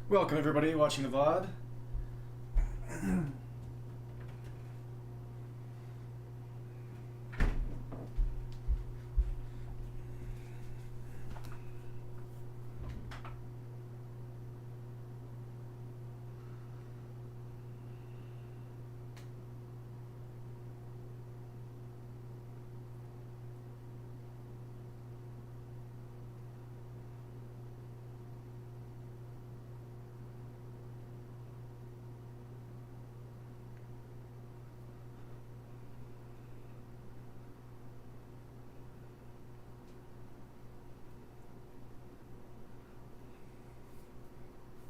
Welcome everybody watching the VOD.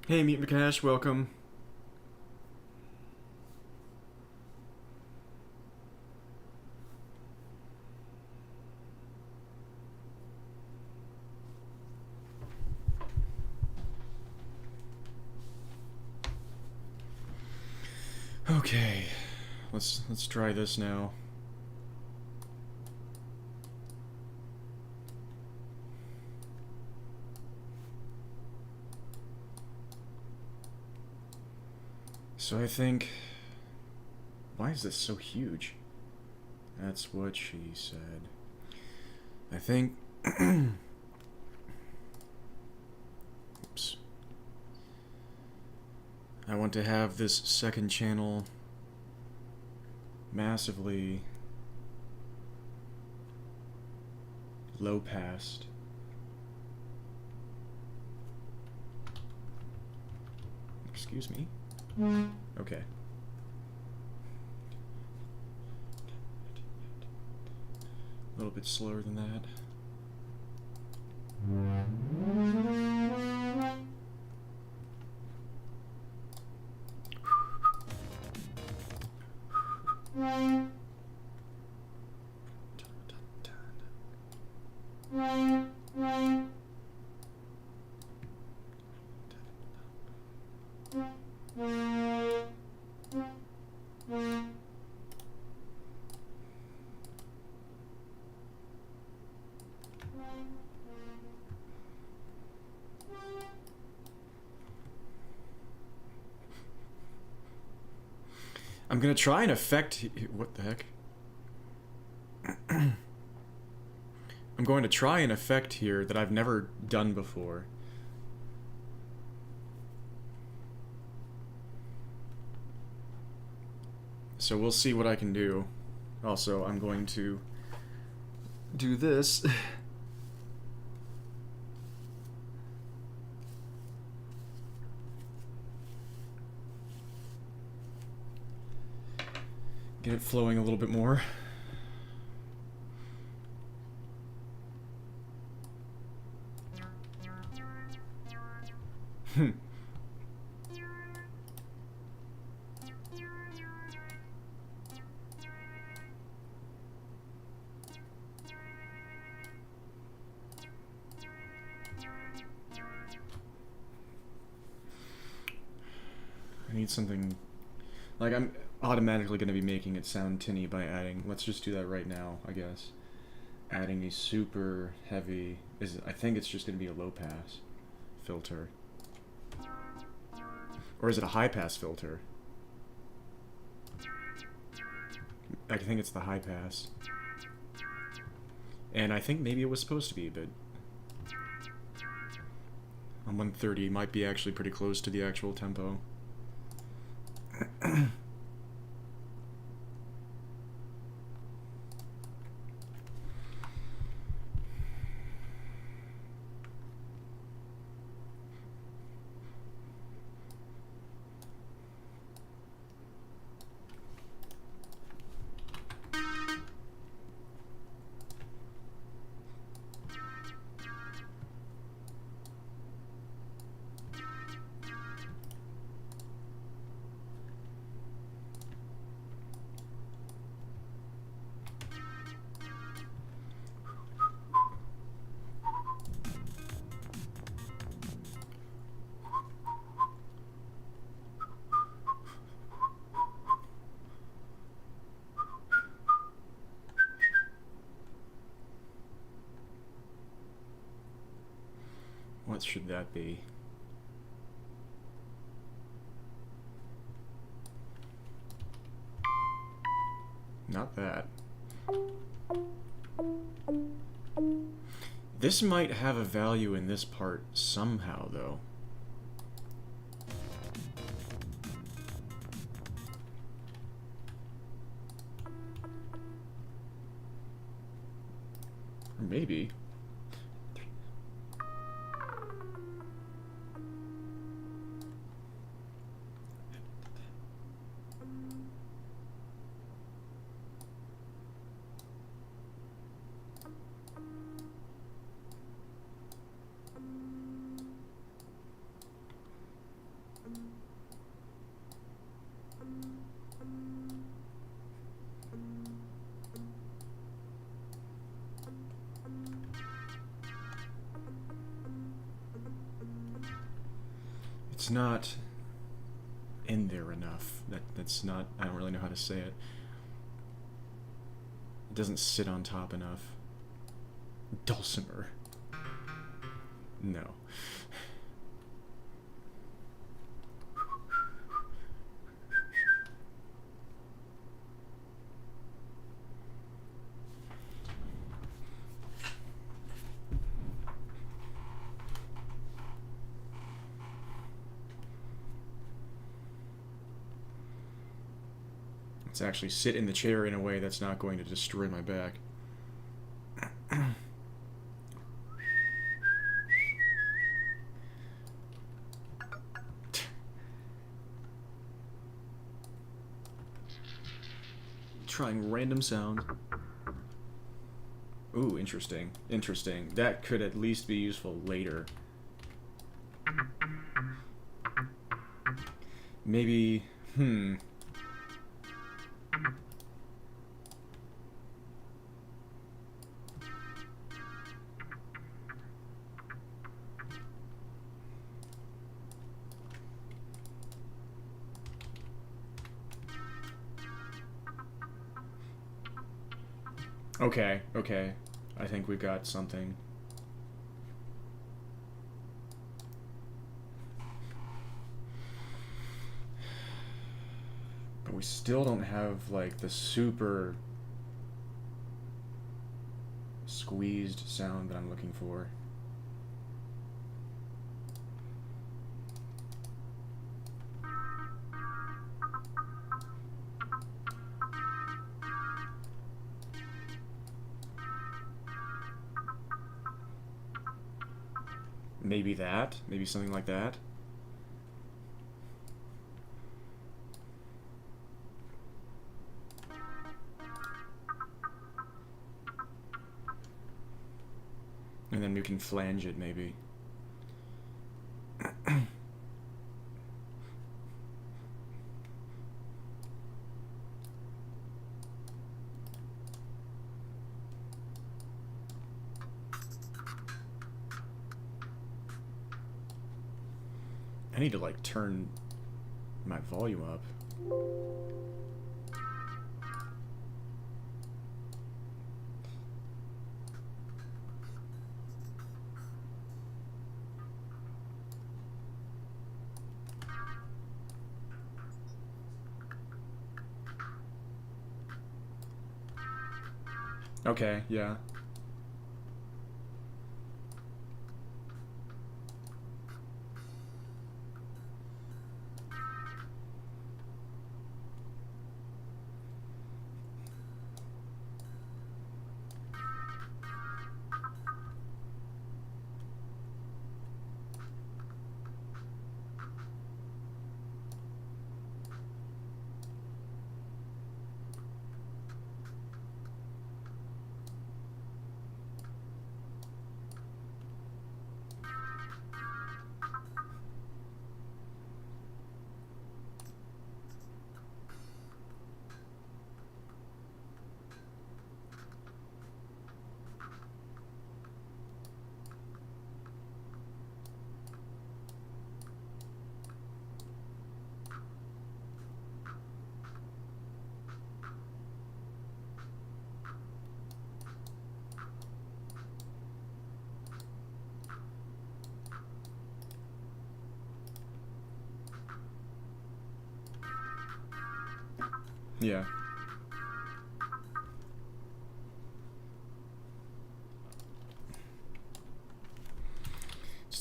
Hey, Meet McCash, welcome. Okay, let's try this now. So I think, why is this so huge? That's what she said. I think, oops. I want to have this second channel massively low passed. Excuse me. Okay. A little bit slower than that. I'm gonna try an effect. What the heck? I'm going to try an effect here that I've never done before. So we'll see what I can do. Also, I'm going to do this. Get it flowing a little bit more. I need something, like, I'm automatically going to be making it sound tinny by adding, let's just do that right now, I guess. Adding a super heavy, I think it's just going to be a low pass filter. Or is it a high pass filter? I think it's the high pass. And I think maybe it was supposed to be, but on 130 might be actually pretty close to the actual tempo. What should that be? Not that. This might have a value in this part somehow, though. Or maybe. It's not in there enough. That's not, I don't really know how to say it. It doesn't sit on top enough. Dulcimer. No. Let's actually sit in the chair in a way that's not going to destroy my back. Trying random sounds. Ooh, interesting. Interesting. That could at least be useful later. Maybe... Okay, okay. I think we've got something. But we still don't have, like, the super squeezed sound that I'm looking for. Maybe that? Maybe something like that? And then we can flange it, maybe. I need to, like, turn my volume up. Okay, yeah. Yeah.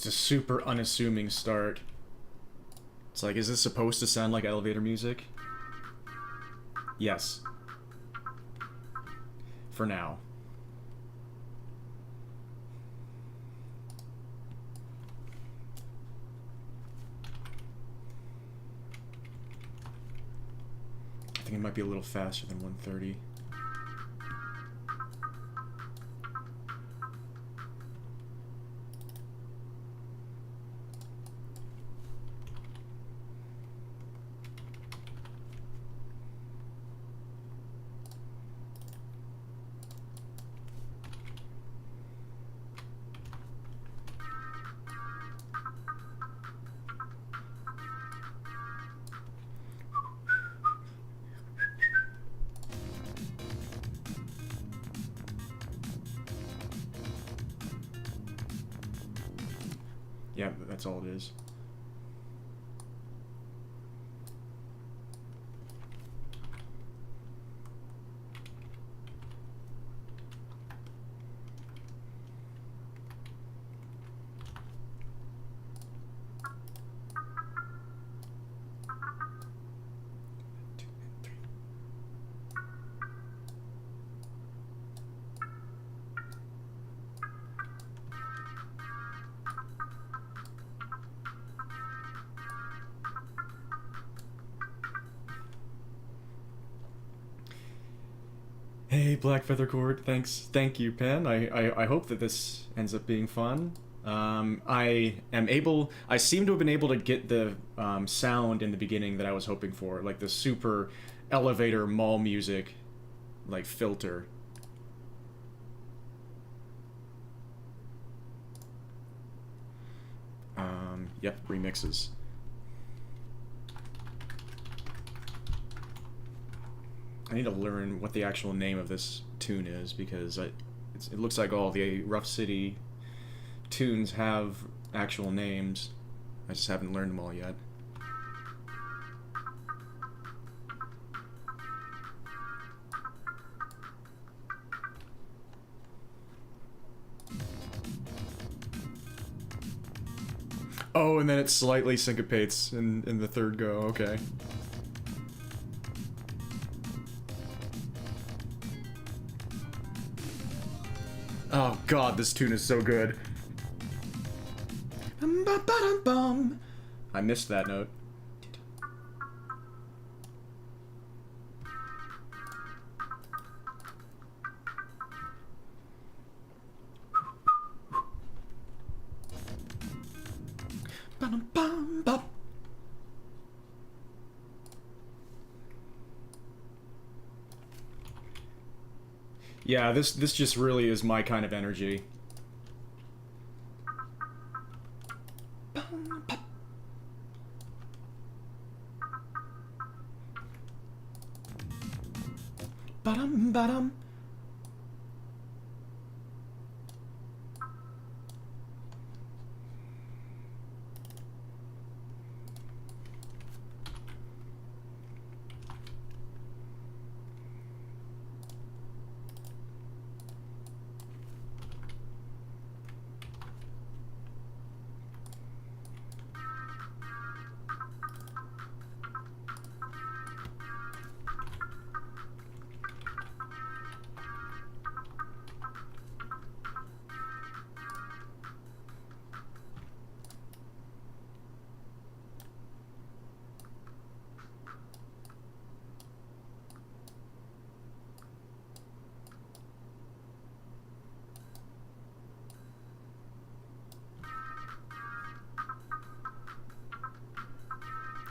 just a super unassuming start. It's like, is this supposed to sound like elevator music? Yes. For now. I think it might be a little faster than 130. Yeah, that's all it is. Hey, Black Feather Cord, thank you, Pen. I hope that this ends up being fun. I seem to have been able to get the sound in the beginning that I was hoping for, like the super elevator mall music, like filter. Yep, remixes. I need to learn what the actual name of this tune is, because it looks like all the Ruff City tunes have actual names. I just haven't learned them all yet. Oh, and then it slightly syncopates in the third go, okay. Oh god, this tune is so good. I missed that note. Yeah, this just really is my kind of energy. Ba-dum, ba-dum.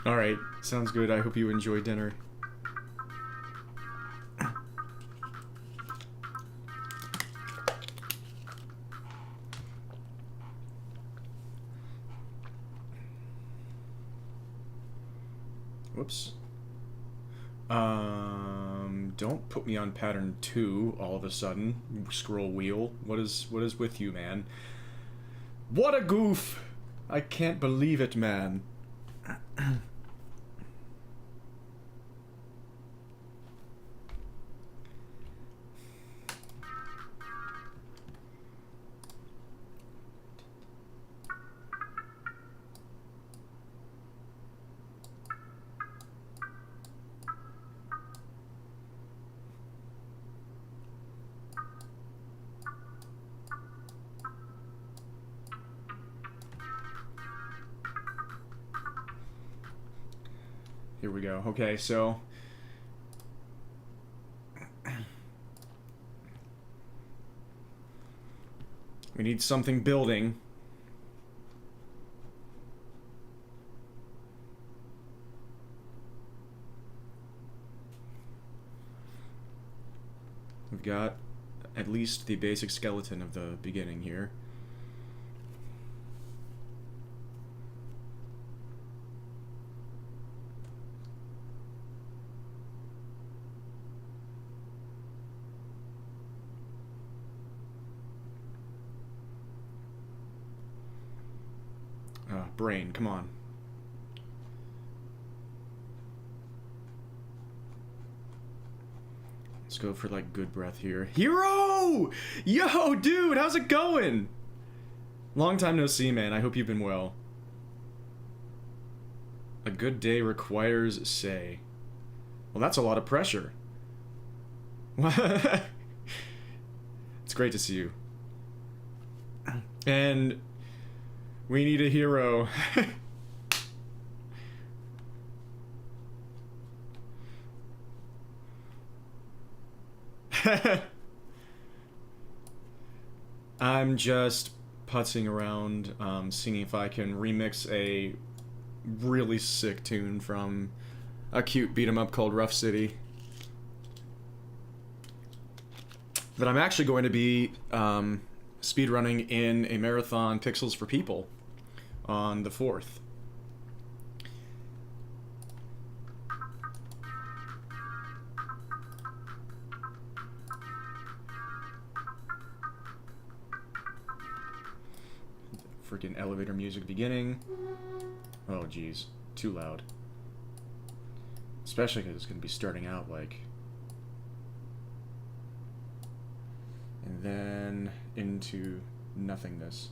Alright, sounds good. I hope you enjoy dinner. Whoops. Don't put me on pattern 2 all of a sudden. Scroll wheel. What is with you, man? What a goof! I can't believe it, man. Here we go. Okay, so we need something building. We've got at least the basic skeleton of the beginning here. Brain, come on. Let's go for like good breath here. Hero! Yo, dude, how's it going? Long time no see, man. I hope you've been well. A good day requires say. Well, that's a lot of pressure. It's great to see you. And we need a hero. I'm just putzing around, seeing if I can remix a really sick tune from a cute beat-em-up called Ruff City. That I'm actually going to be speedrunning in a marathon Pixels for People on the 4th. Freaking elevator music beginning. Oh geez, too loud. Especially because it's going to be starting out like... and then into nothingness.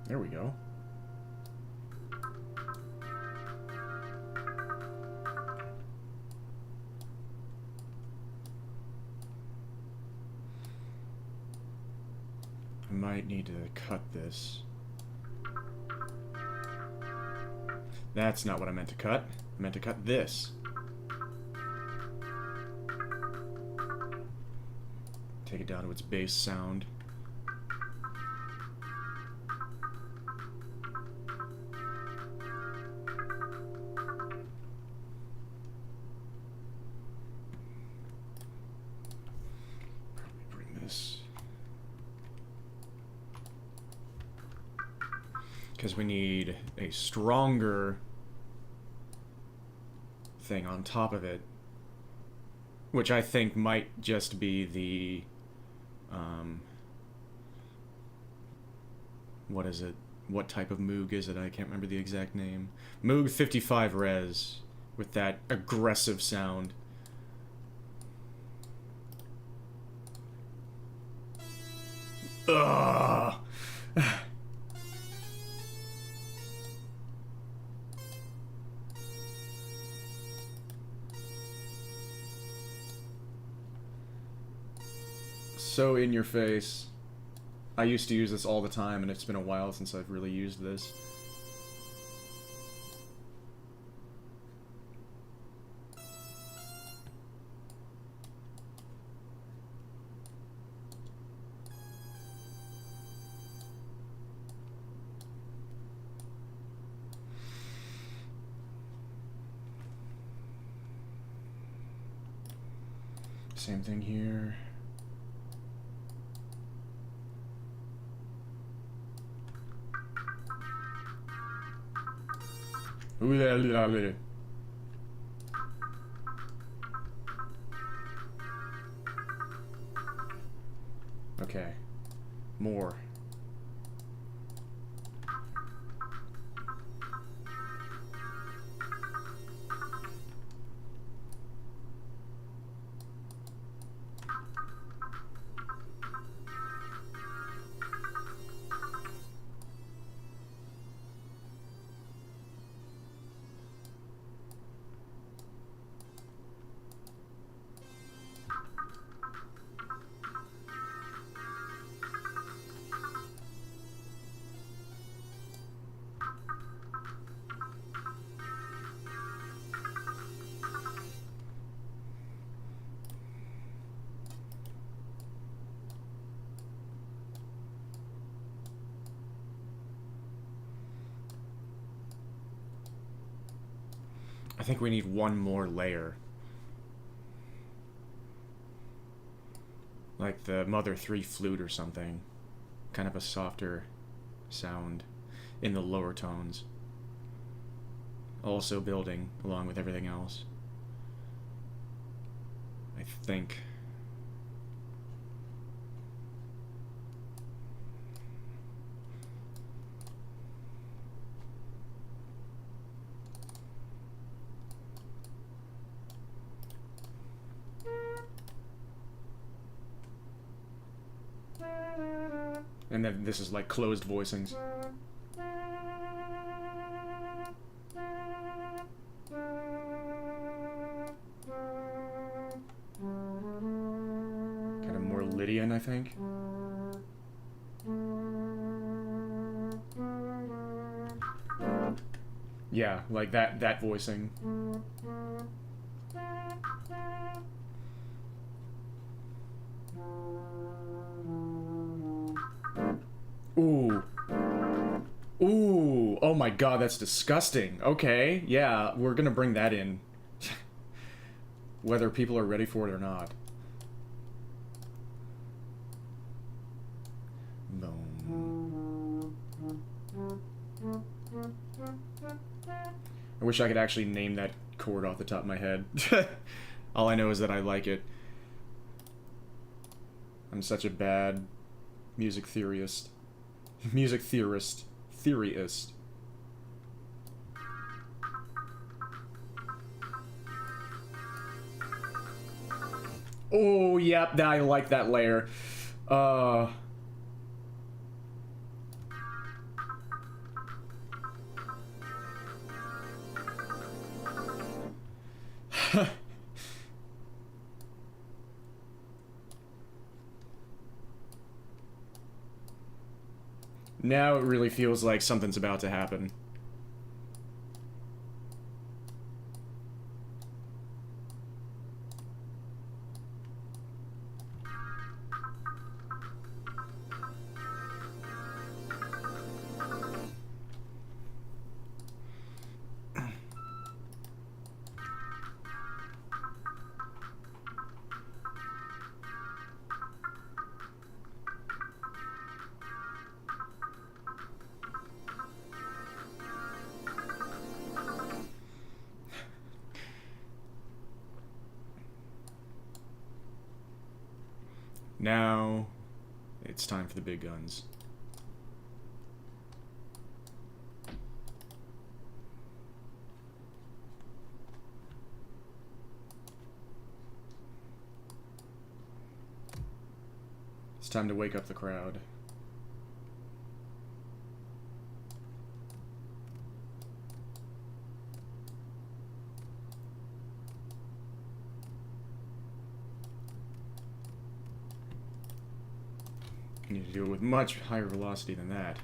There we go. I might need to cut this. That's not what I meant to cut. I meant to cut this. Take it down to its base sound. Because we need a stronger thing on top of it, which I think might just be the, what is it? What type of Moog is it? I can't remember the exact name. Moog 55 Res, with that aggressive sound. Ugh! So in your face. I used to use this all the time, and it's been a while since I've really used this. Same thing here. Okay. More. I think we need one more layer. Like the Mother 3 flute or something. Kind of a softer sound in the lower tones. Also building along with everything else. I think. And then this is like closed voicings. Kind of more Lydian, I think. Yeah, like that voicing. Ooh. Ooh. Oh my god, that's disgusting. Okay, yeah, we're gonna bring that in. Whether people are ready for it or not. Boom. I wish I could actually name that chord off the top of my head. All I know is that I like it. I'm such a bad music theorist. Music theorist. Theorist. Oh, yep, I like that layer. Now it really feels like something's about to happen. Now, it's time for the big guns. It's time to wake up the crowd. You need to do it with much higher velocity than that.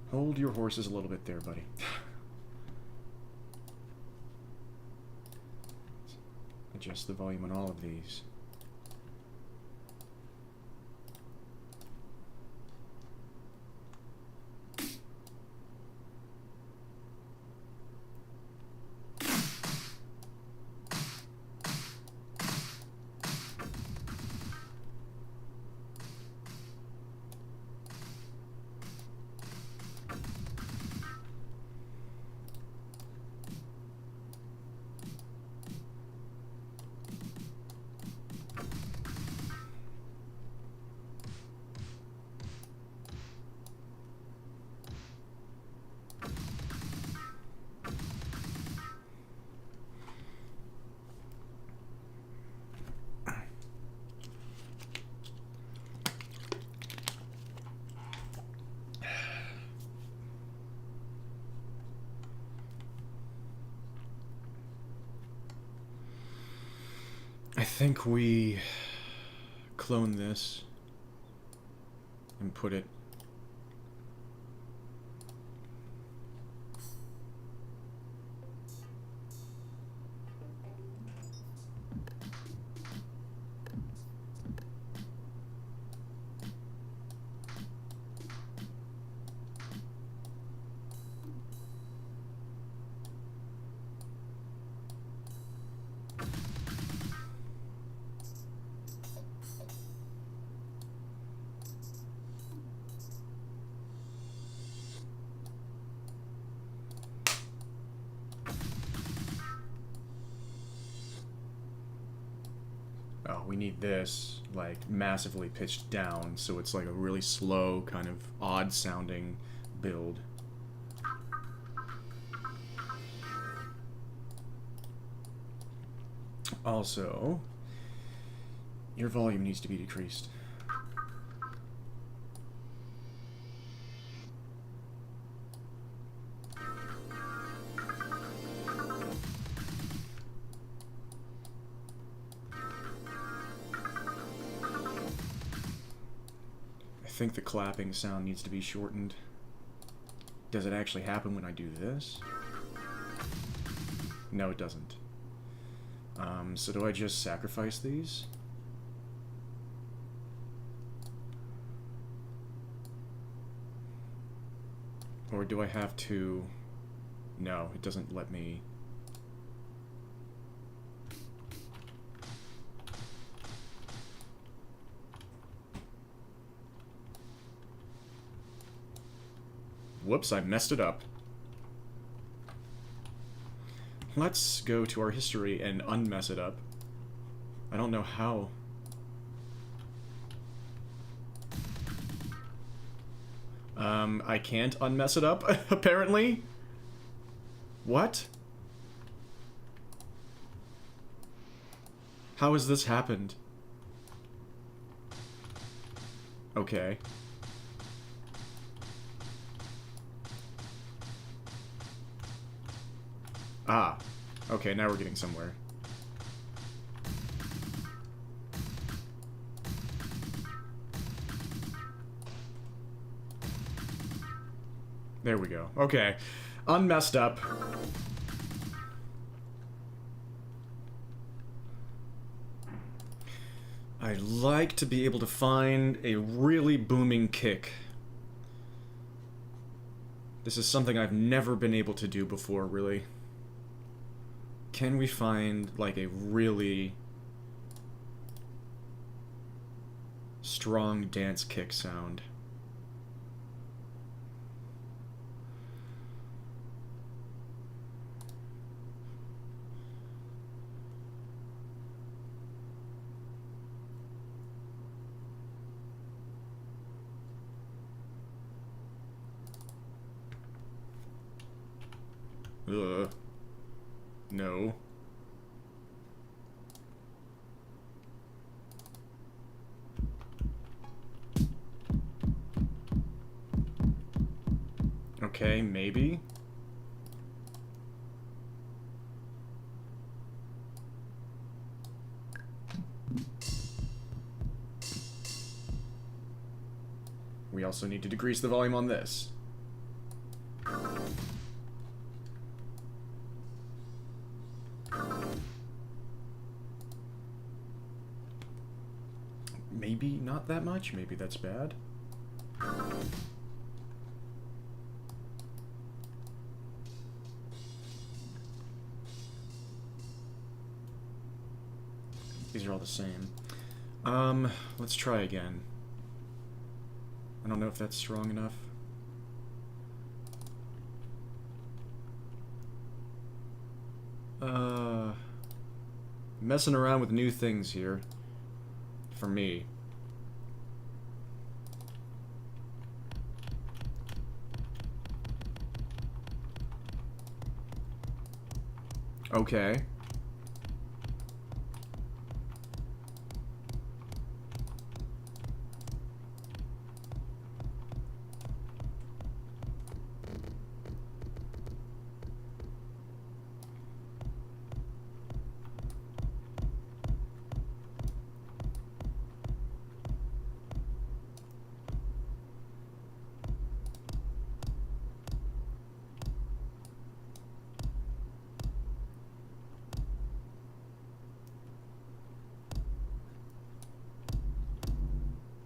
Hold your horses a little bit there, buddy. Adjust the volume on all of these. think we clone this and put it. Oh, we need this, like, massively pitched down, so it's like a really slow, kind of odd-sounding build. Also, your volume needs to be decreased. I think the clapping sound needs to be shortened. Does it actually happen when I do this? No, it doesn't. So do I just sacrifice these? Or do I have to... No, it doesn't let me... Whoops, I messed it up. Let's go to our history and unmess it up. I don't know how. I can't unmess it up, apparently. What? How has this happened? Okay. Ah. Okay, now we're getting somewhere. There we go. Okay. Unmessed up. I'd like to be able to find a really booming kick. This is something I've never been able to do before, really. Can we find, like, a really strong dance kick sound? Ugh. No. Okay, maybe. We also need to decrease the volume on this. Maybe not that much, maybe that's bad. These are all the same. Let's try again. I don't know if that's strong enough. Messing around with new things here. For me. Okay.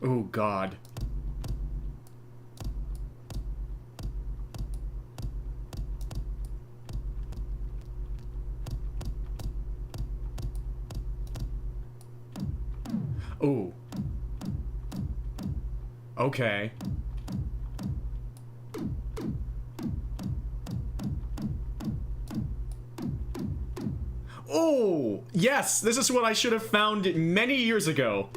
Oh, God. Oh. Okay. Oh, yes, this is what I should have found many years ago.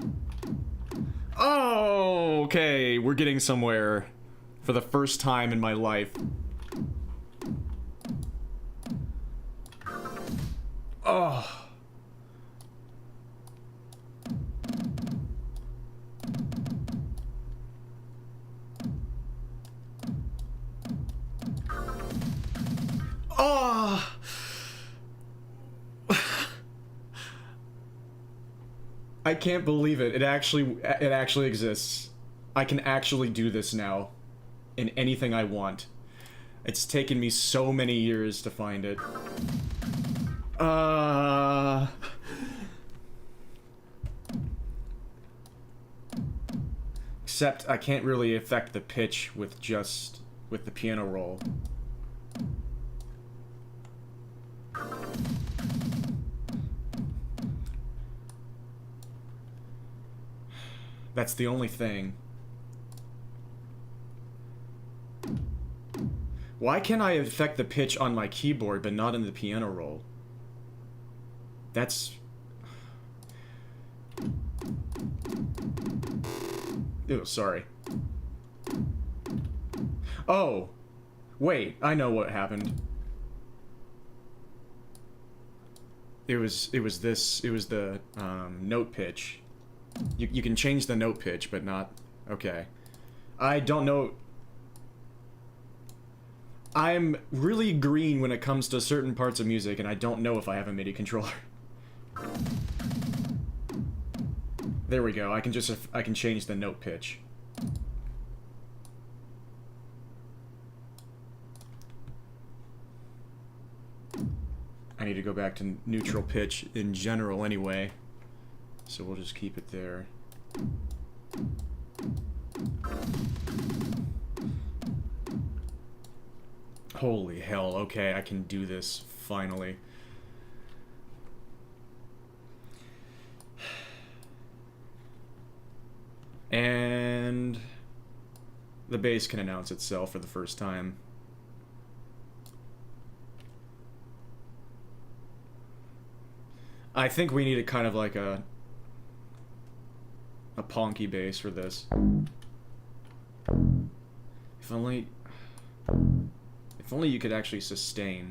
Oh, okay, we're getting somewhere for the first time in my life. Oh. Oh. I can't believe it. It actually exists. I can actually do this now in anything I want. It's taken me so many years to find it. Except I can't really affect the pitch with the piano roll. That's the only thing. Why can't I affect the pitch on my keyboard but not in the piano roll? That's... Ew, sorry. Oh! Wait, I know what happened. It was the note pitch. You can change the note pitch, but not... Okay. I don't know... I'm really green when it comes to certain parts of music, and I don't know if I have a MIDI controller. There we go. I can change the note pitch. I need to go back to neutral pitch in general anyway. So we'll just keep it there. Holy hell, okay, I can do this, finally. And... the bass can announce itself for the first time. I think we need a kind of like a ponky bass for this. If only you could actually sustain.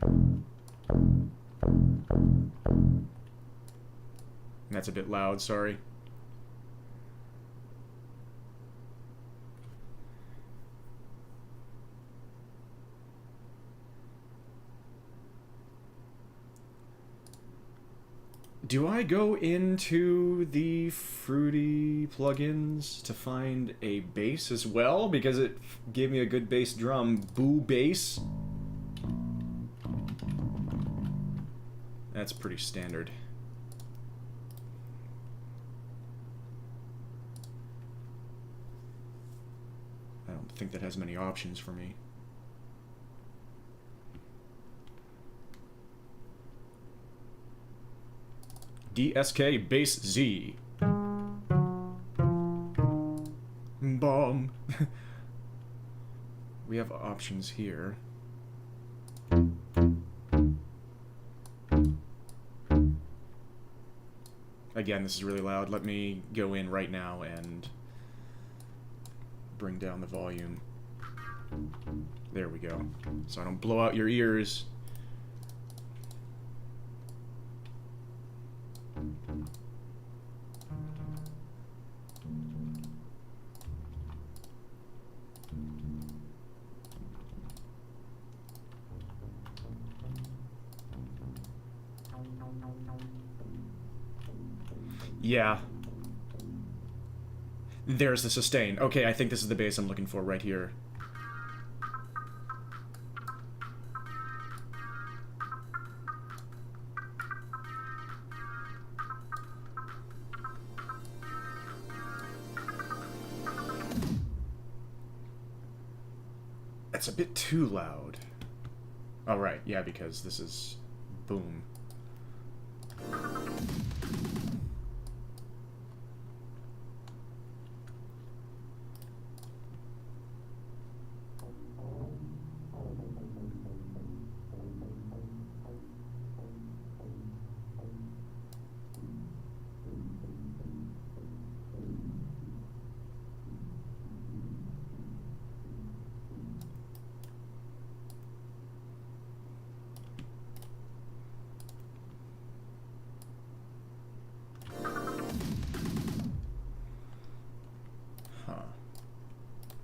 That's a bit loud, sorry. Do I go into the Fruity plugins to find a bass as well? Because it gave me a good bass drum. Boo bass. That's pretty standard. I don't think that has many options for me. DSK bass Z. Bomb. We have options here. Again, this is really loud. Let me go in right now and bring down the volume. There we go. So I don't blow out your ears. Yeah. There's the sustain. Okay, I think this is the bass I'm looking for right here. That's a bit too loud. Oh, right. Yeah, because this is... boom.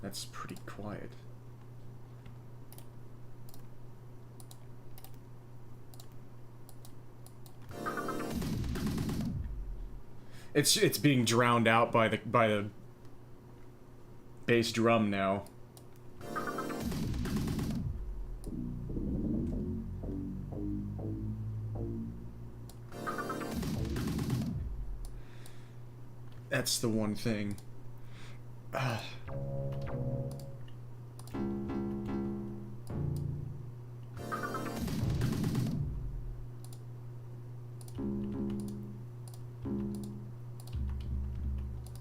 That's pretty quiet. It's being drowned out by the bass drum now. That's the one thing.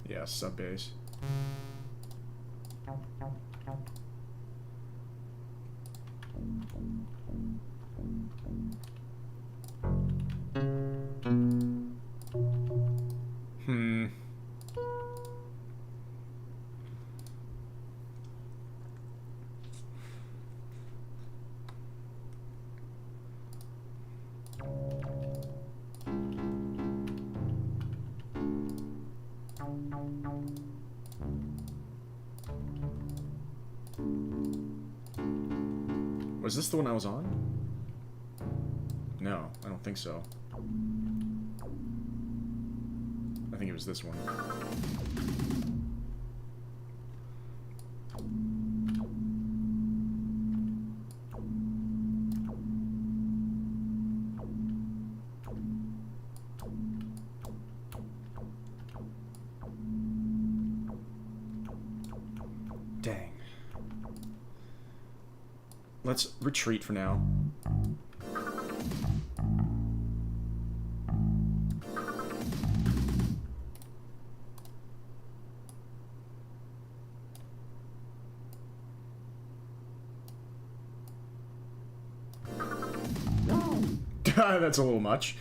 Yeah, sub bass. Was this the one I was on? No, I don't think so. I think it was this one. Dang. Let's retreat for now. That's a little much.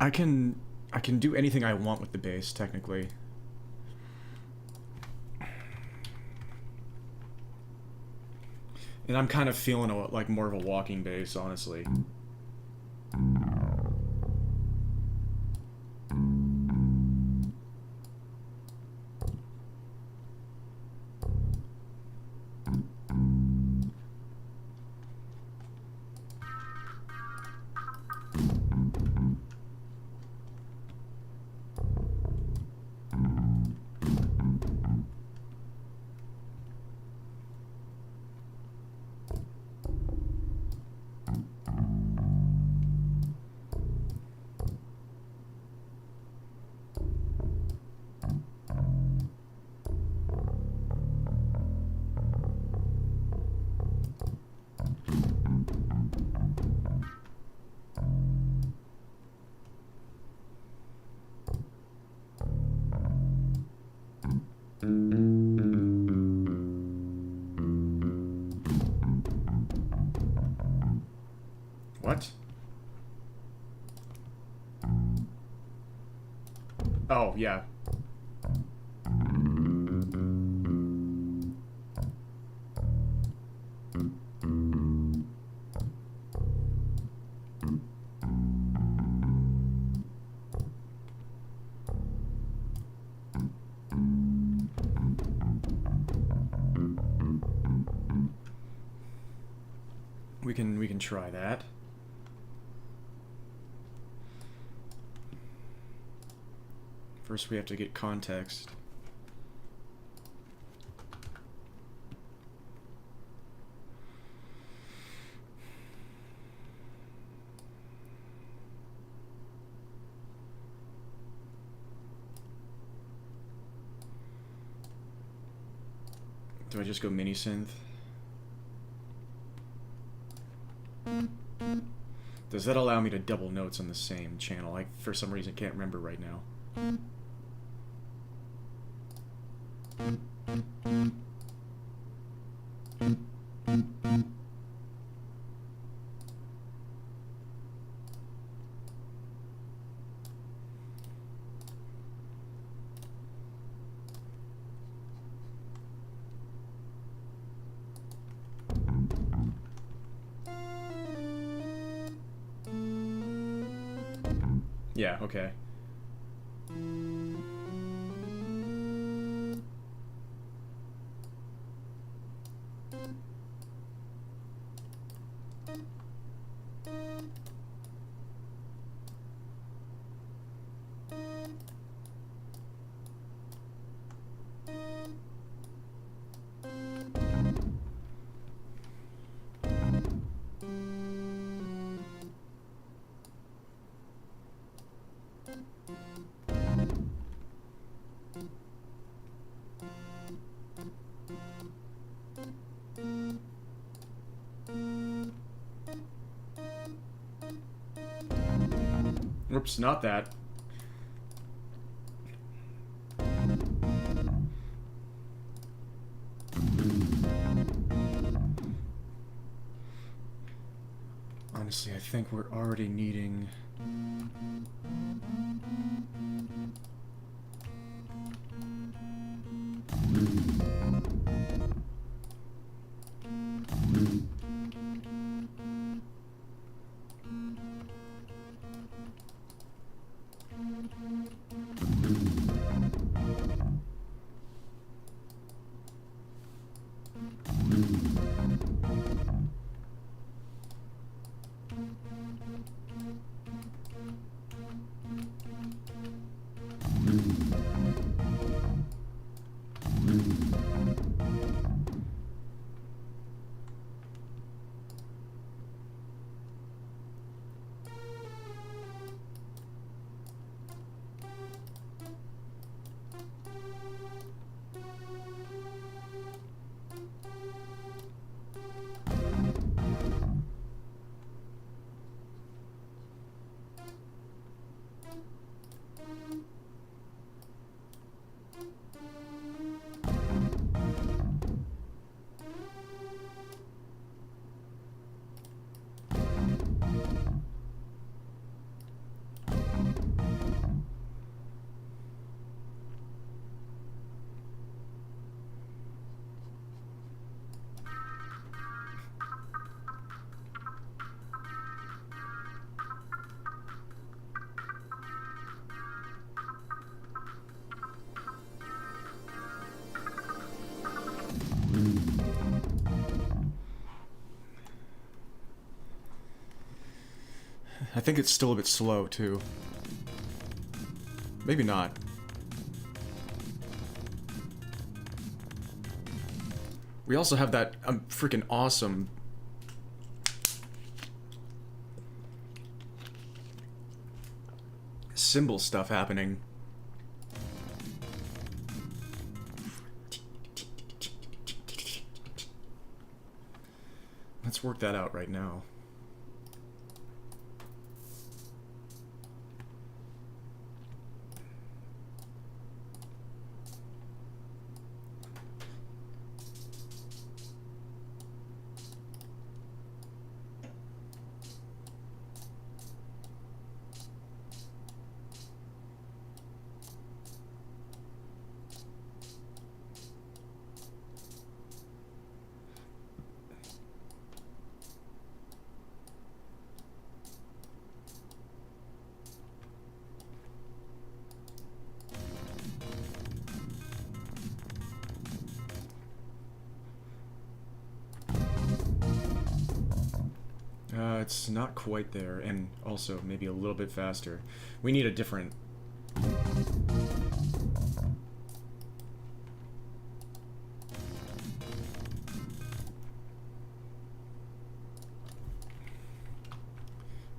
I can do anything I want with the bass, technically. And I'm kind of feeling like more of a walking bass, honestly. Oh, yeah. We can try that. First we have to get context. Do I just go mini synth? Does that allow me to double notes on the same channel? I, for some reason, can't remember right now. Yeah, okay. Whoops, not that. Honestly, I think we're already needing... I think it's still a bit slow, too. Maybe not. We also have that freaking awesome... cymbal stuff happening. Let's work that out right now. it's not quite there, and also maybe a little bit faster. We need a different...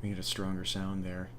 We need a stronger sound there.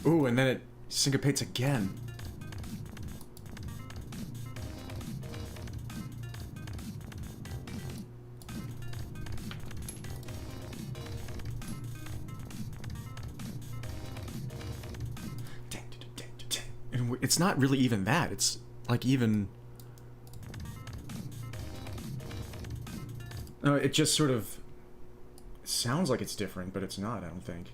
Ooh, and then it syncopates again. And it's not really even that. It's like even... No, it just sort of sounds like it's different, but it's not, I don't think.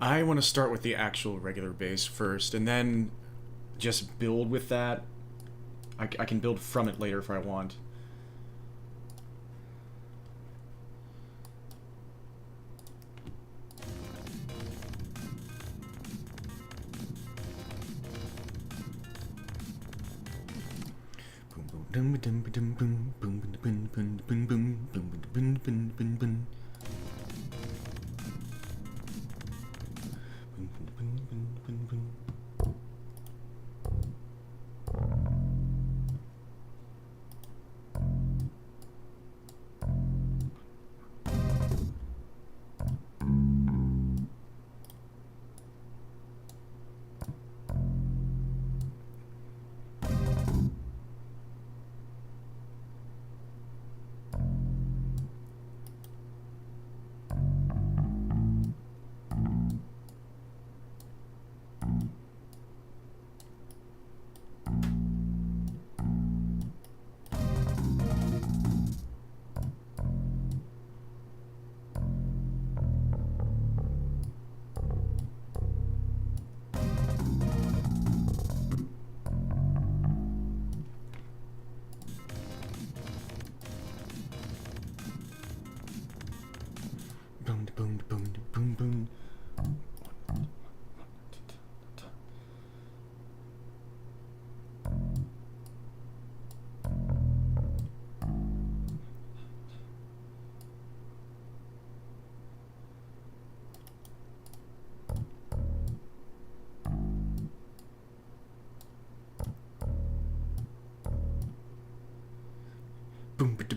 I want to start with the actual regular bass first, and then just build with that. I can build from it later if I want.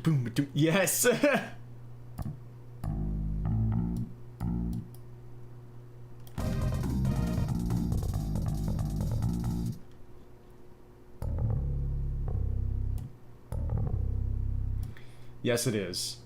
boom, ba-doom. Yes. Yes, it is.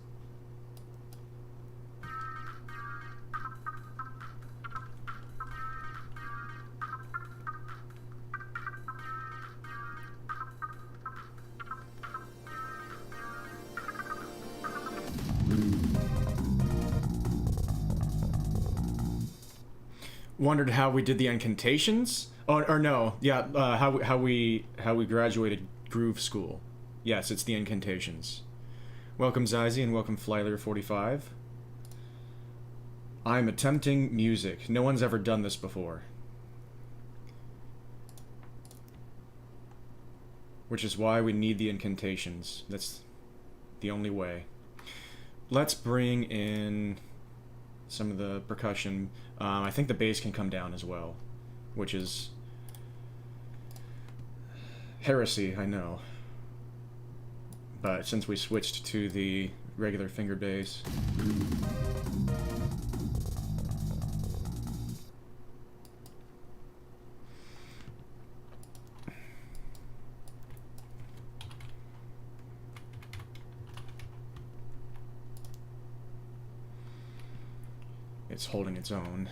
Wondered how we did the incantations? Oh, or no, yeah, how we graduated Groove School. Yes, it's the incantations. Welcome Zizy and welcome Flyler45. I'm attempting music. No one's ever done this before. Which is why we need the incantations. That's the only way. Let's bring in some of the percussion. I think the bass can come down as well, which is heresy, I know. But since we switched to the regular fingered bass, it's holding its own.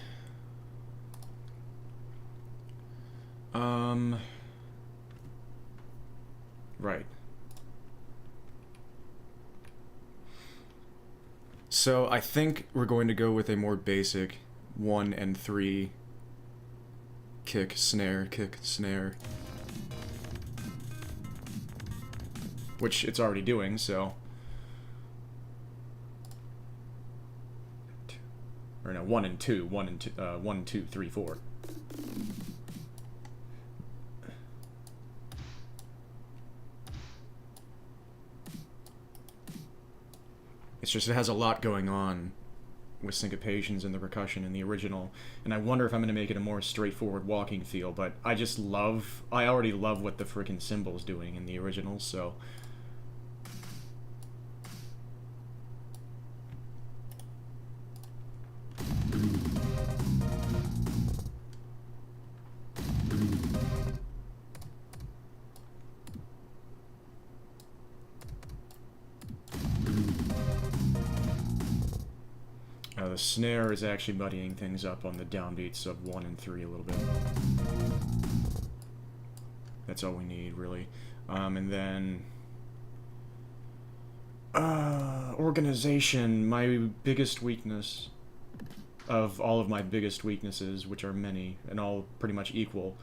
Right. So I think we're going to go with a more basic 1 and 3 kick, snare, which it's already doing, so. Or no, 1 and 2, 1, 2, 3, 4. It's just it has a lot going on with syncopations and the percussion in the original, and I wonder if I'm going to make it a more straightforward walking feel, but I already love what the frickin' cymbal's doing in the original, so. The snare is actually muddying things up on the downbeats of 1 and 3 a little bit. That's all we need, really. And then organization, my biggest weakness of all of my biggest weaknesses, which are many and all pretty much equal.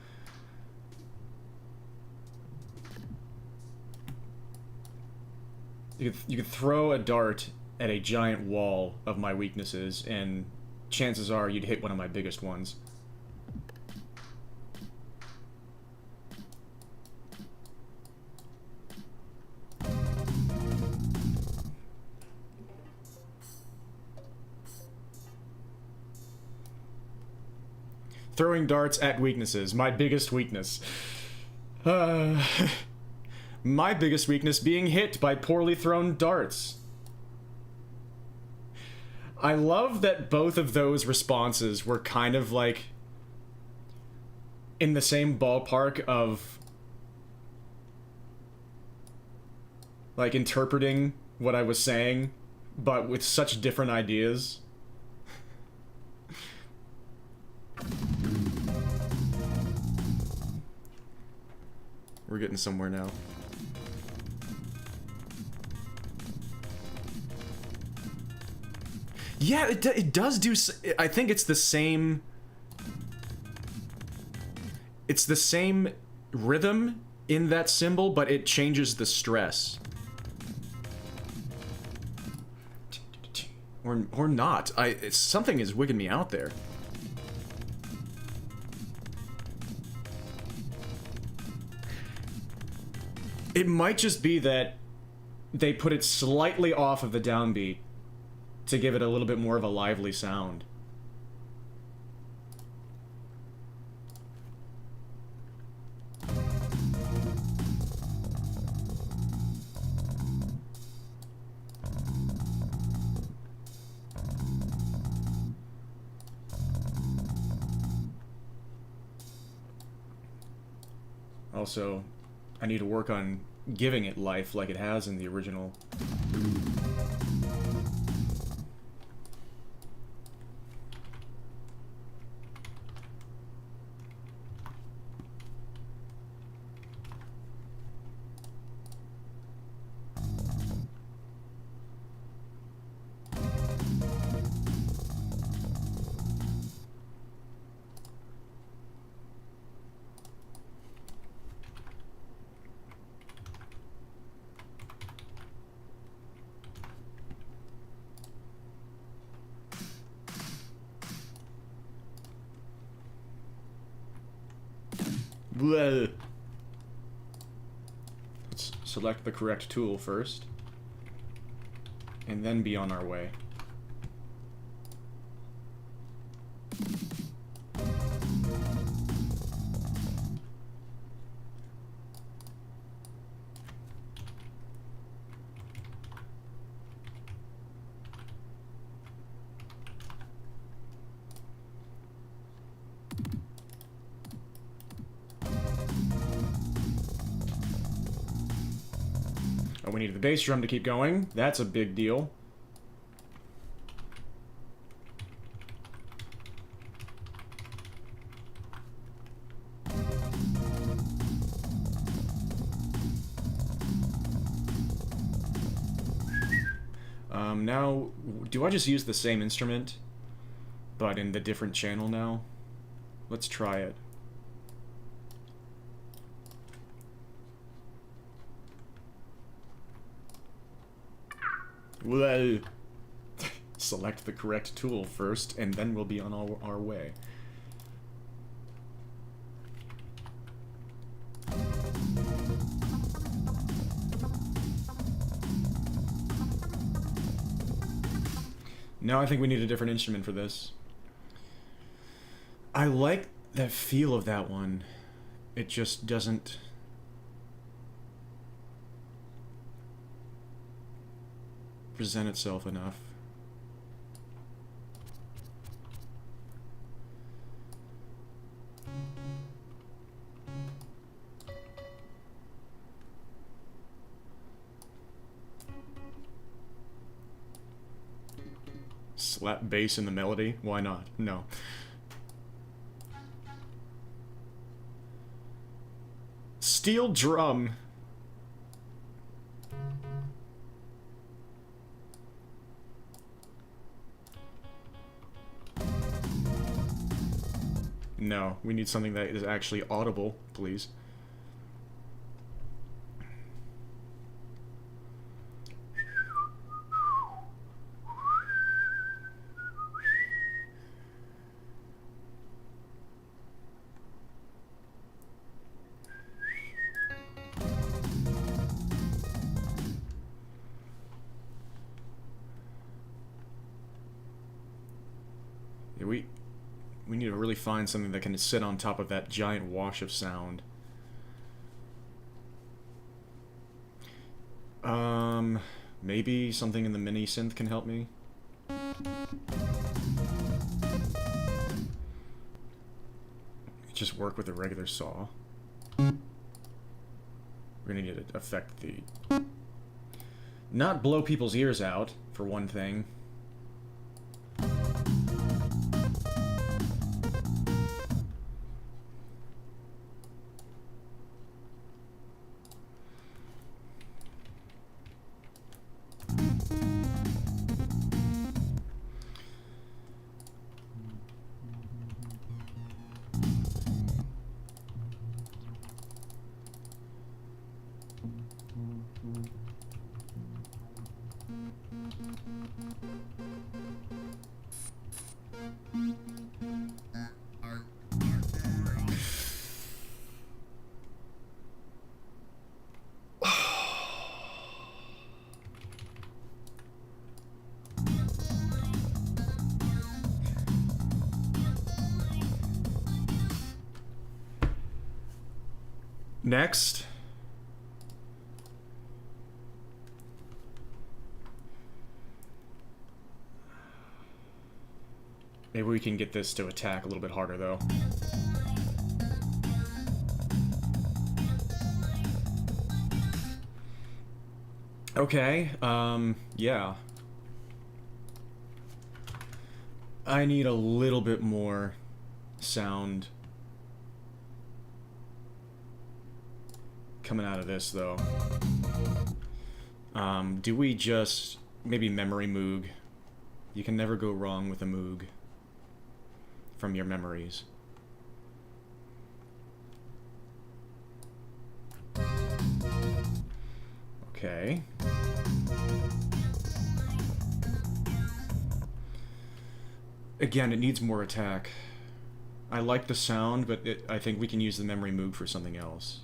You could throw a dart at a giant wall of my weaknesses, and chances are you'd hit one of my biggest ones. Throwing darts at weaknesses, my biggest weakness. My biggest weakness being hit by poorly thrown darts. I love that both of those responses were kind of like in the same ballpark of like interpreting what I was saying, but with such different ideas. We're getting somewhere now. Yeah, it does do. I think it's the same. It's the same rhythm in that cymbal, but it changes the stress. Or not. Something is wigging me out there. It might just be that they put it slightly off of the downbeat to give it a little bit more of a lively sound. Also, I need to work on giving it life like it has in the original. Bleh. Let's select the correct tool first, and then be on our way. Oh, we needed the bass drum to keep going. That's a big deal. Now, do I just use the same instrument, but in the different channel now? Let's try it. Well, select the correct tool first, and then we'll be on our way. No, I think we need a different instrument for this. I like the feel of that one. It just doesn't... present itself enough. Slap bass in the melody? Why not? No. Steel drum. No, we need something that is actually audible, please. Yeah, we need to really find something that can sit on top of that giant wash of sound. Maybe something in the mini synth can help me. Just work with a regular saw. We're gonna need to affect the... Not blow people's ears out, for one thing. Next. Maybe we can get this to attack a little bit harder, though. Okay, yeah. I need a little bit more sound coming out of this, though. Do we just... maybe memory moog? You can never go wrong with a moog from your memories. Okay. Again, it needs more attack. I like the sound, but I think we can use the memory moog for something else.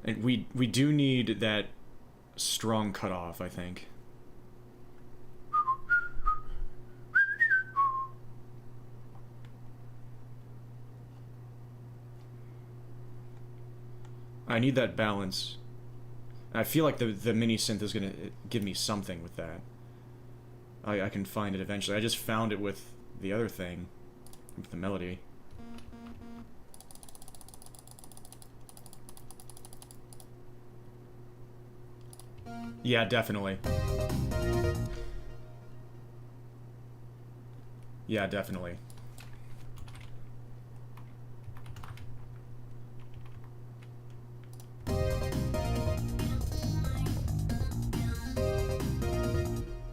And we do need that strong cutoff, I think. I need that balance. I feel like the mini synth is gonna give me something with that. I can find it eventually. I just found it with the other thing, with the melody. Yeah, definitely. Yeah, definitely.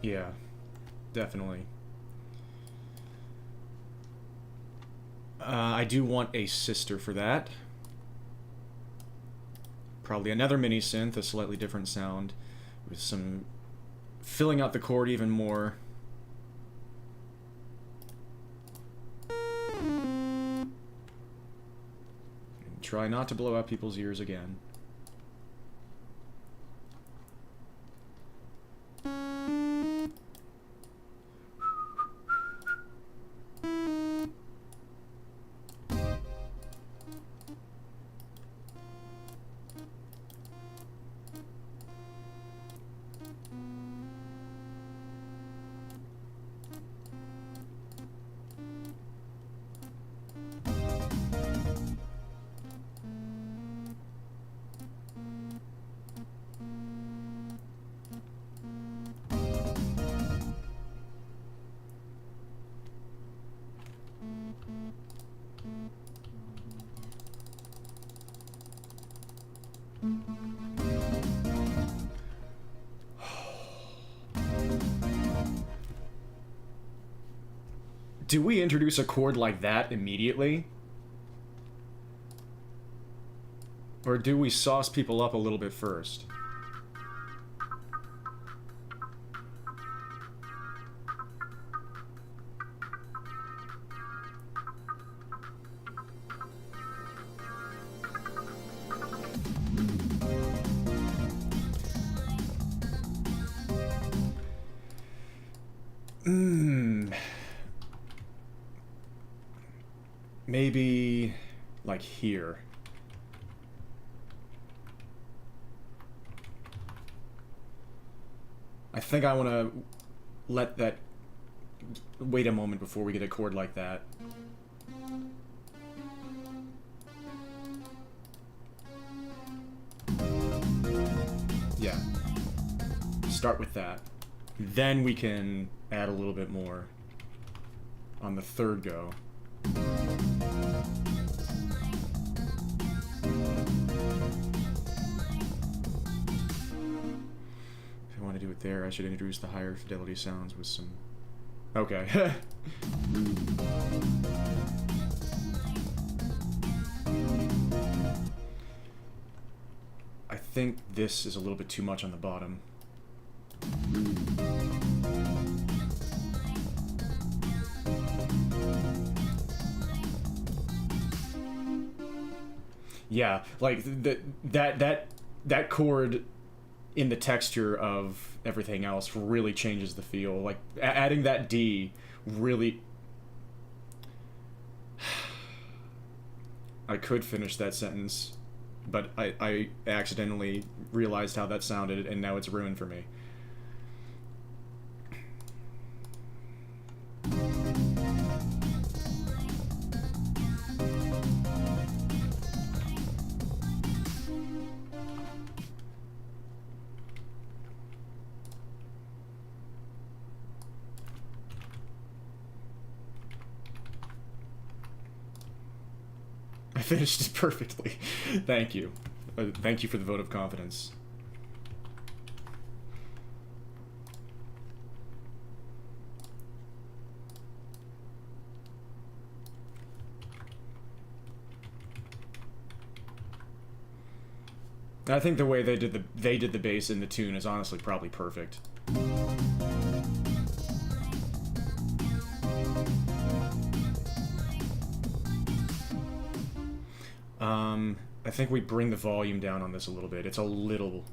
Yeah, definitely. I do want a sister for that. Probably another mini synth, a slightly different sound, with some filling out the chord even more. And try not to blow out people's ears again. Do we introduce a chord like that immediately? Or do we sauce people up a little bit first? Maybe like here. I think I want to let that wait a moment before we get a chord like that. Yeah. Start with that. Then we can add a little bit more on the third go. If I want to do it there, I should introduce the higher fidelity sounds with some... Okay. I think this is a little bit too much on the bottom. Yeah, like that chord in the texture of everything else really changes the feel. Like adding that D really... I could finish that sentence, but I accidentally realized how that sounded, and now it's ruined for me. finished it perfectly. Thank you. Thank you for the vote of confidence. I think the way they did the bass in the tune is honestly probably perfect. I think we bring the volume down on this a little bit. It's a little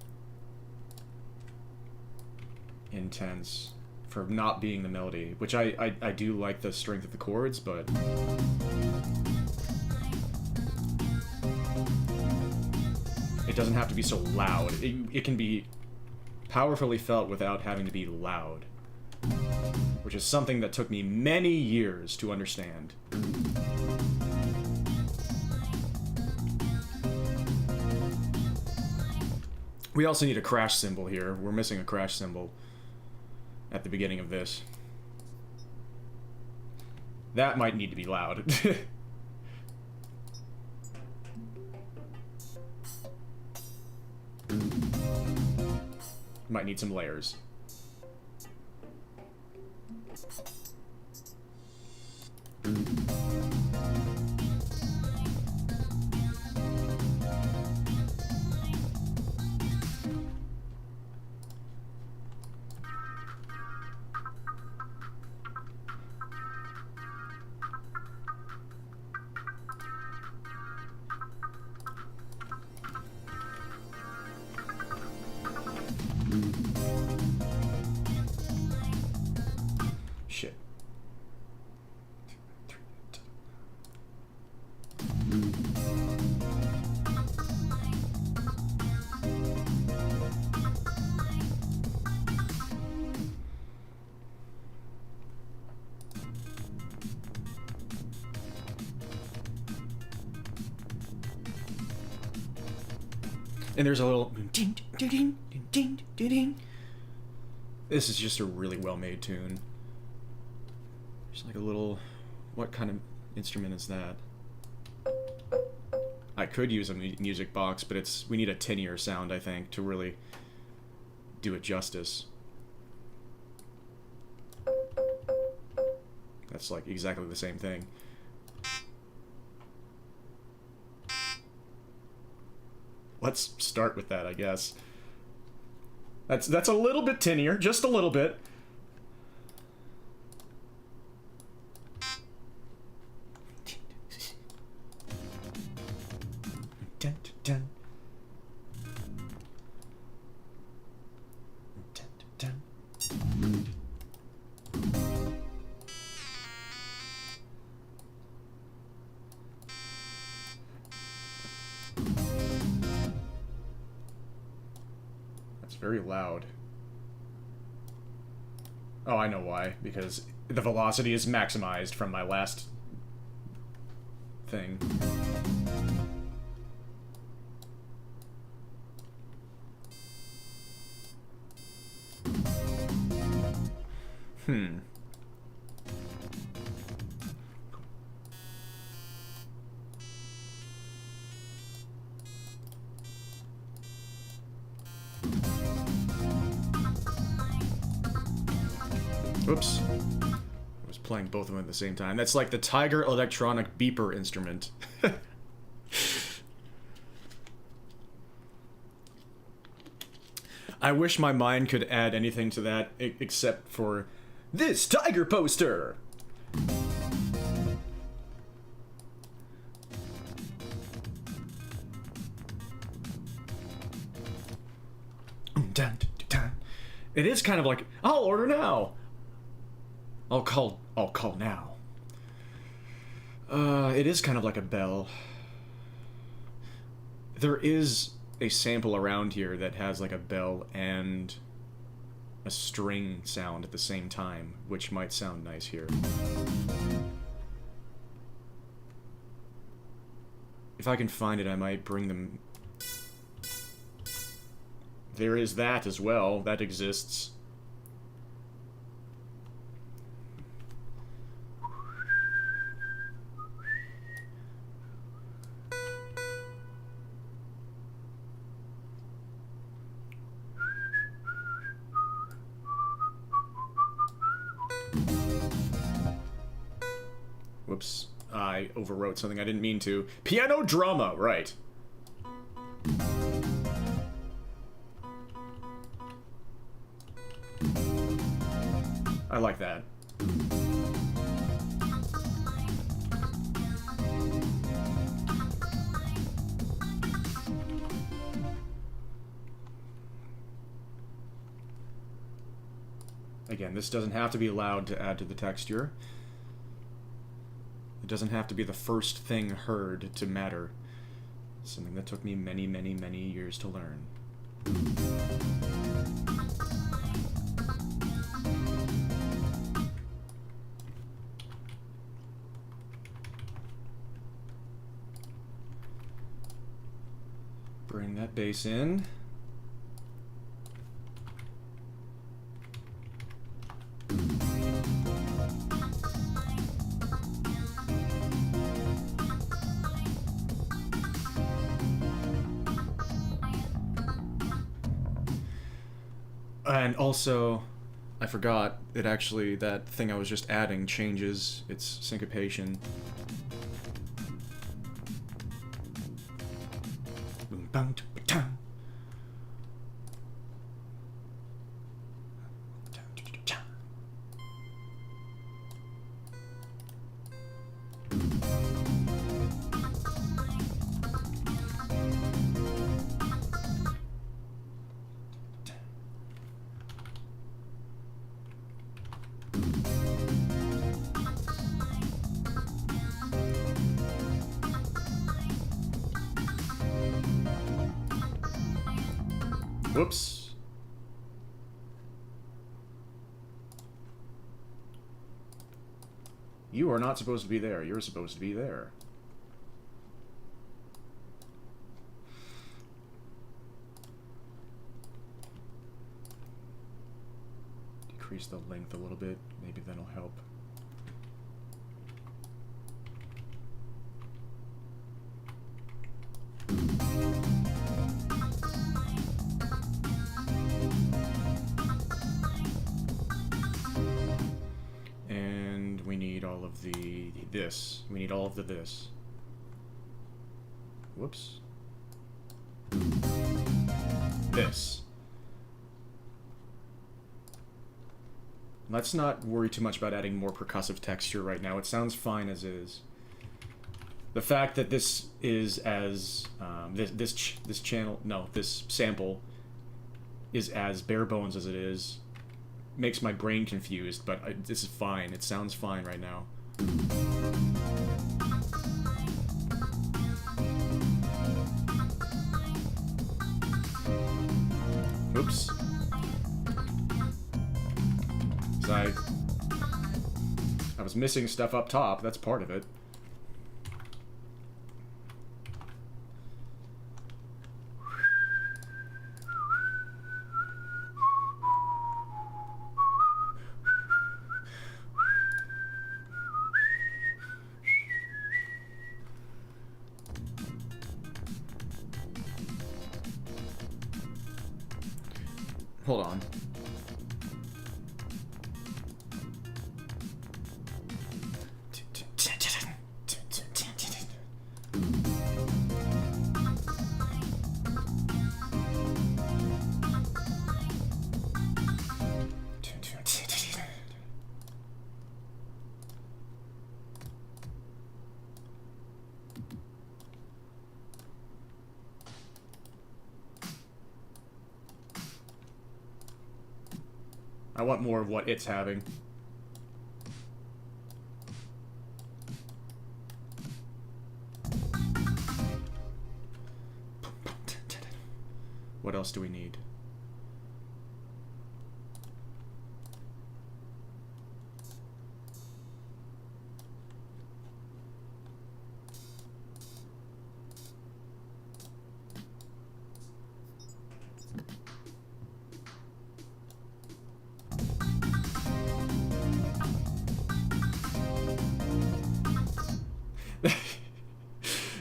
intense for not being the melody, which I do like the strength of the chords, but it doesn't have to be so loud. It can be powerfully felt without having to be loud, which is something that took me many years to understand. We also need a crash cymbal here. We're missing a crash cymbal at the beginning of this. That might need to be loud. Might need some layers. Shit. And there's a little ding, ding, ding, ding, ding, ding. This is just a really well-made tune. Just like a little... What kind of instrument is that? I could use a music box, but we need a tinier sound, I think, to really do it justice. That's like exactly the same thing. Let's start with that, I guess. That's a little bit tinier, just a little bit. Dun, dun, dun. Dun, dun. That's very loud. Oh, I know why. Because the velocity is maximized from my last thing. Oops. I was playing both of them at the same time. That's like the Tiger electronic beeper instrument. I wish my mind could add anything to that except for this Tiger poster! It is kind of like, I'll order now! I'll call now. It is kind of like a bell. There is a sample around here that has like a bell and a string sound at the same time, which might sound nice here. If I can find it, I might bring them... There is that as well. That exists. Whoops. I overwrote something I didn't mean to. Piano drama, right. I like that. Again, this doesn't have to be loud to add to the texture. It doesn't have to be the first thing heard to matter. Something that took me many, many, many years to learn. Bring that bass in. And also, I forgot, it actually, that thing I was just adding changes its syncopation. Whoops. You are not supposed to be there. You're supposed to be there. Decrease the length a little bit. Maybe that'll help. This. We need all of the this. Whoops. This. Let's not worry too much about adding more percussive texture right now. It sounds fine as is. The fact that this is as this channel, no, this sample is as bare bones as it is makes my brain confused. But this is fine. It sounds fine right now. Oops. I was missing stuff up top, that's part of it. Hold on. I want more of what it's having. What else do we need?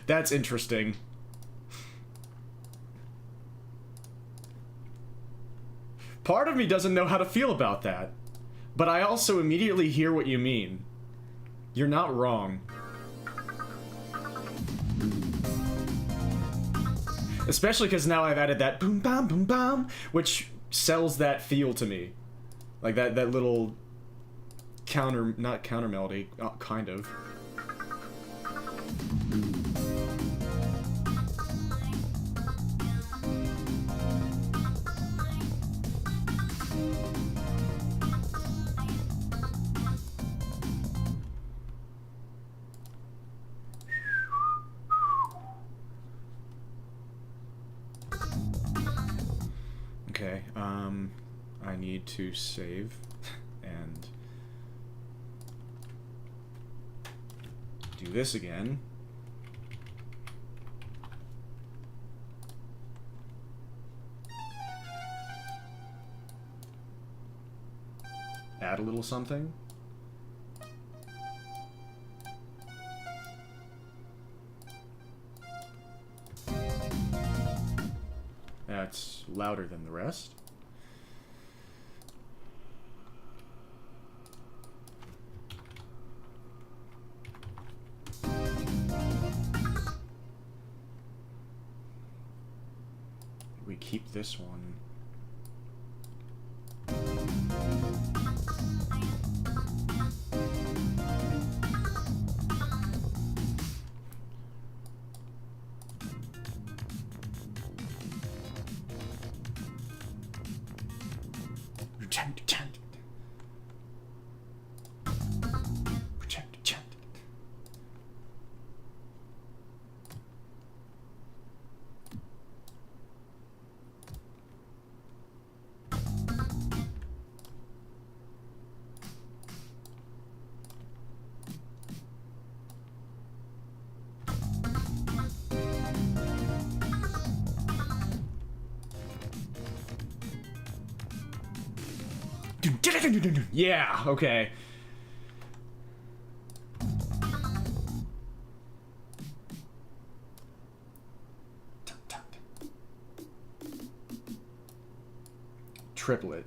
That's interesting. Part of me doesn't know how to feel about that. But I also immediately hear what you mean. You're not wrong. Especially because now I've added that boom bam boom bam, which sells that feel to me. Like that little not counter melody, kind of. Okay, I need to save and do this again. Add a little something. That's louder than the rest. We keep this one. Yeah, okay. Triplet.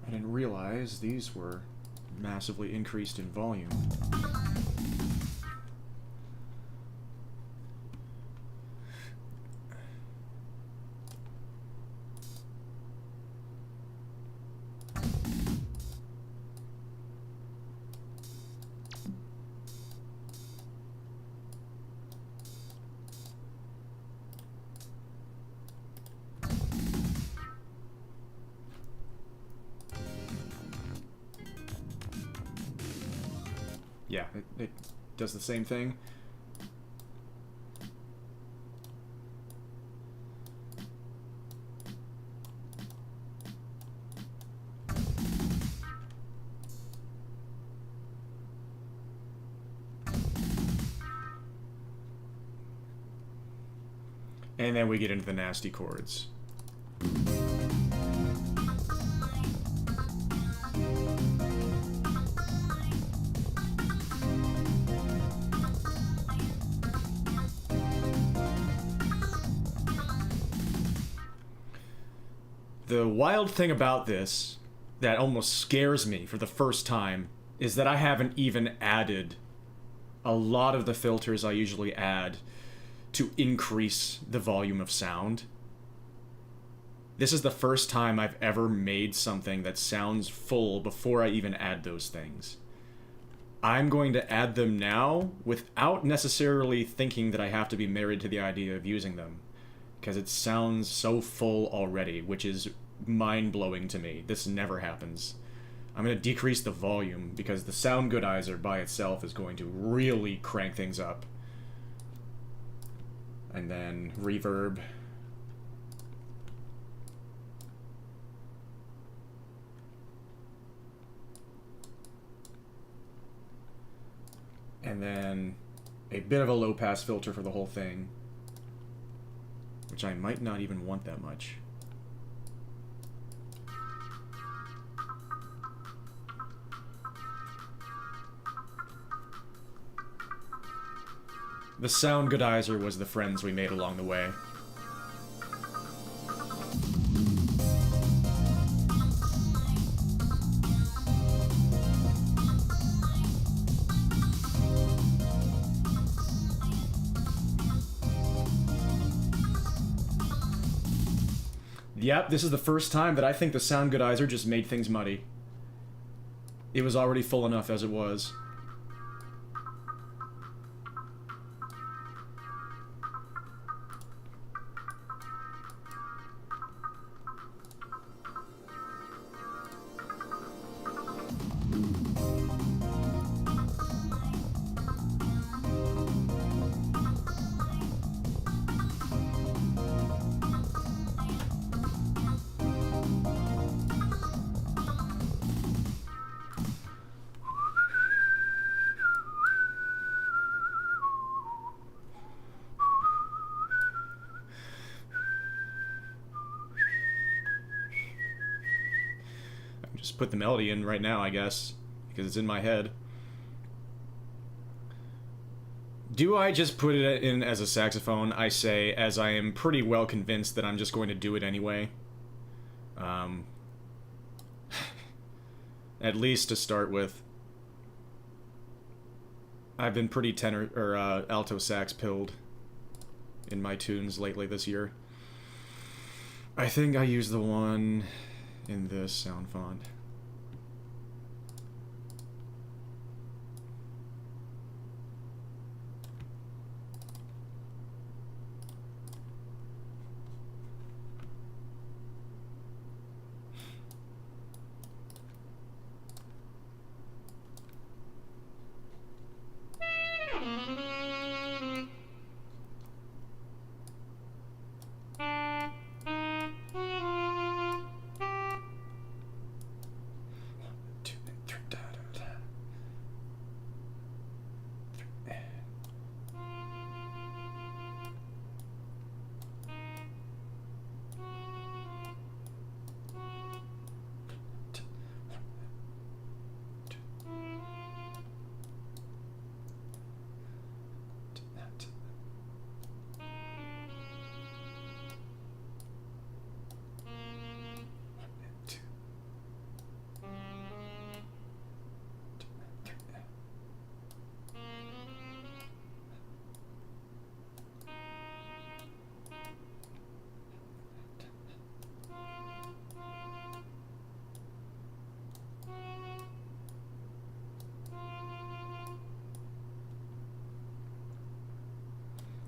I didn't realize these were massively increased in volume. Yeah, it does the same thing. And then we get into the nasty chords. The wild thing about this, that almost scares me for the first time, is that I haven't even added a lot of the filters I usually add to increase the volume of sound. This is the first time I've ever made something that sounds full before I even add those things. I'm going to add them now without necessarily thinking that I have to be married to the idea of using them, because it sounds so full already, which is mind-blowing to me. This never happens. I'm going to decrease the volume because the sound goodizer by itself is going to really crank things up. And then reverb. And then a bit of a low-pass filter for the whole thing, which I might not even want that much. The sound goodizer was the friends we made along the way. Yep, this is the first time that I think the sound goodizer just made things muddy. It was already full enough as it was. Just put the melody in right now, I guess, because it's in my head. Do I just put it in as a saxophone? I say, as I am pretty well convinced that I'm just going to do it anyway. At least to start with. I've been pretty tenor or alto sax pilled in my tunes lately this year. I think I use the one in this sound font.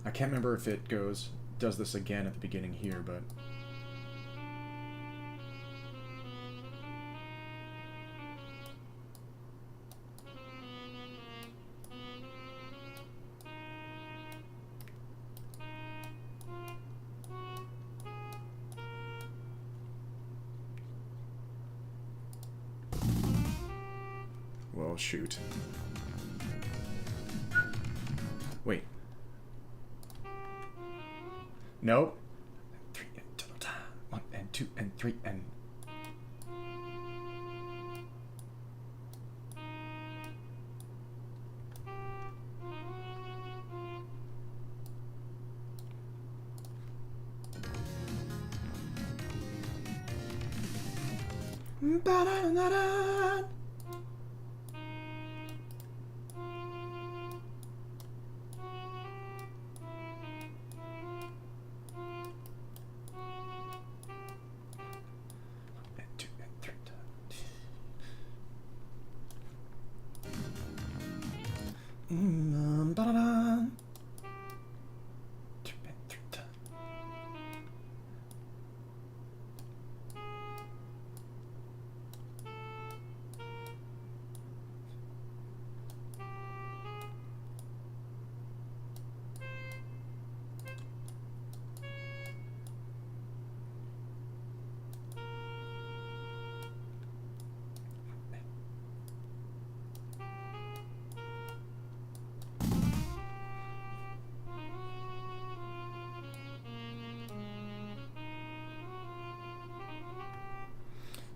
I can't remember if it does this again at the beginning here, but... Well, shoot. Wait. Nope. 3 and total time. 1 and 2 and 3 and... Ba-da-da-da. Ba-da-da.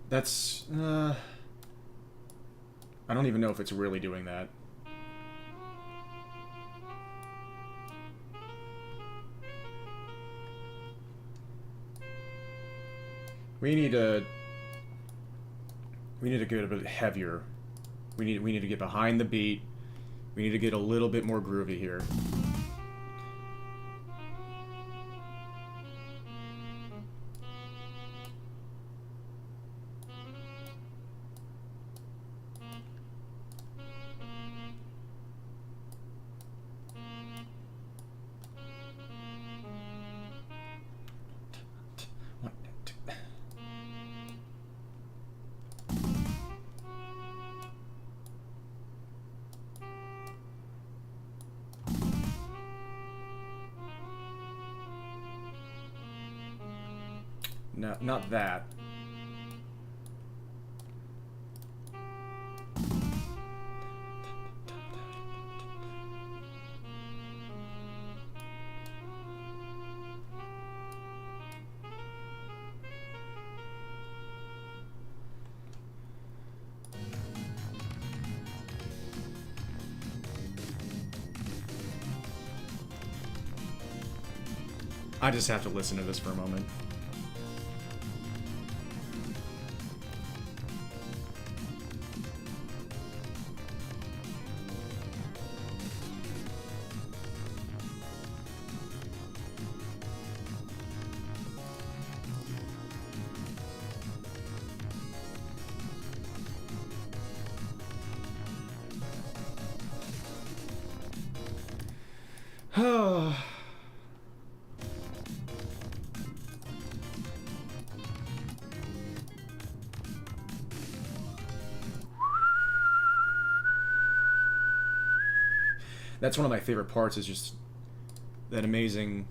That's, I don't even know if it's really doing that. We need to get a bit heavier. We need to get behind the beat. We need to get a little bit more groovy here. No, not that. I just have to listen to this for a moment. That's one of my favorite parts, is just that amazing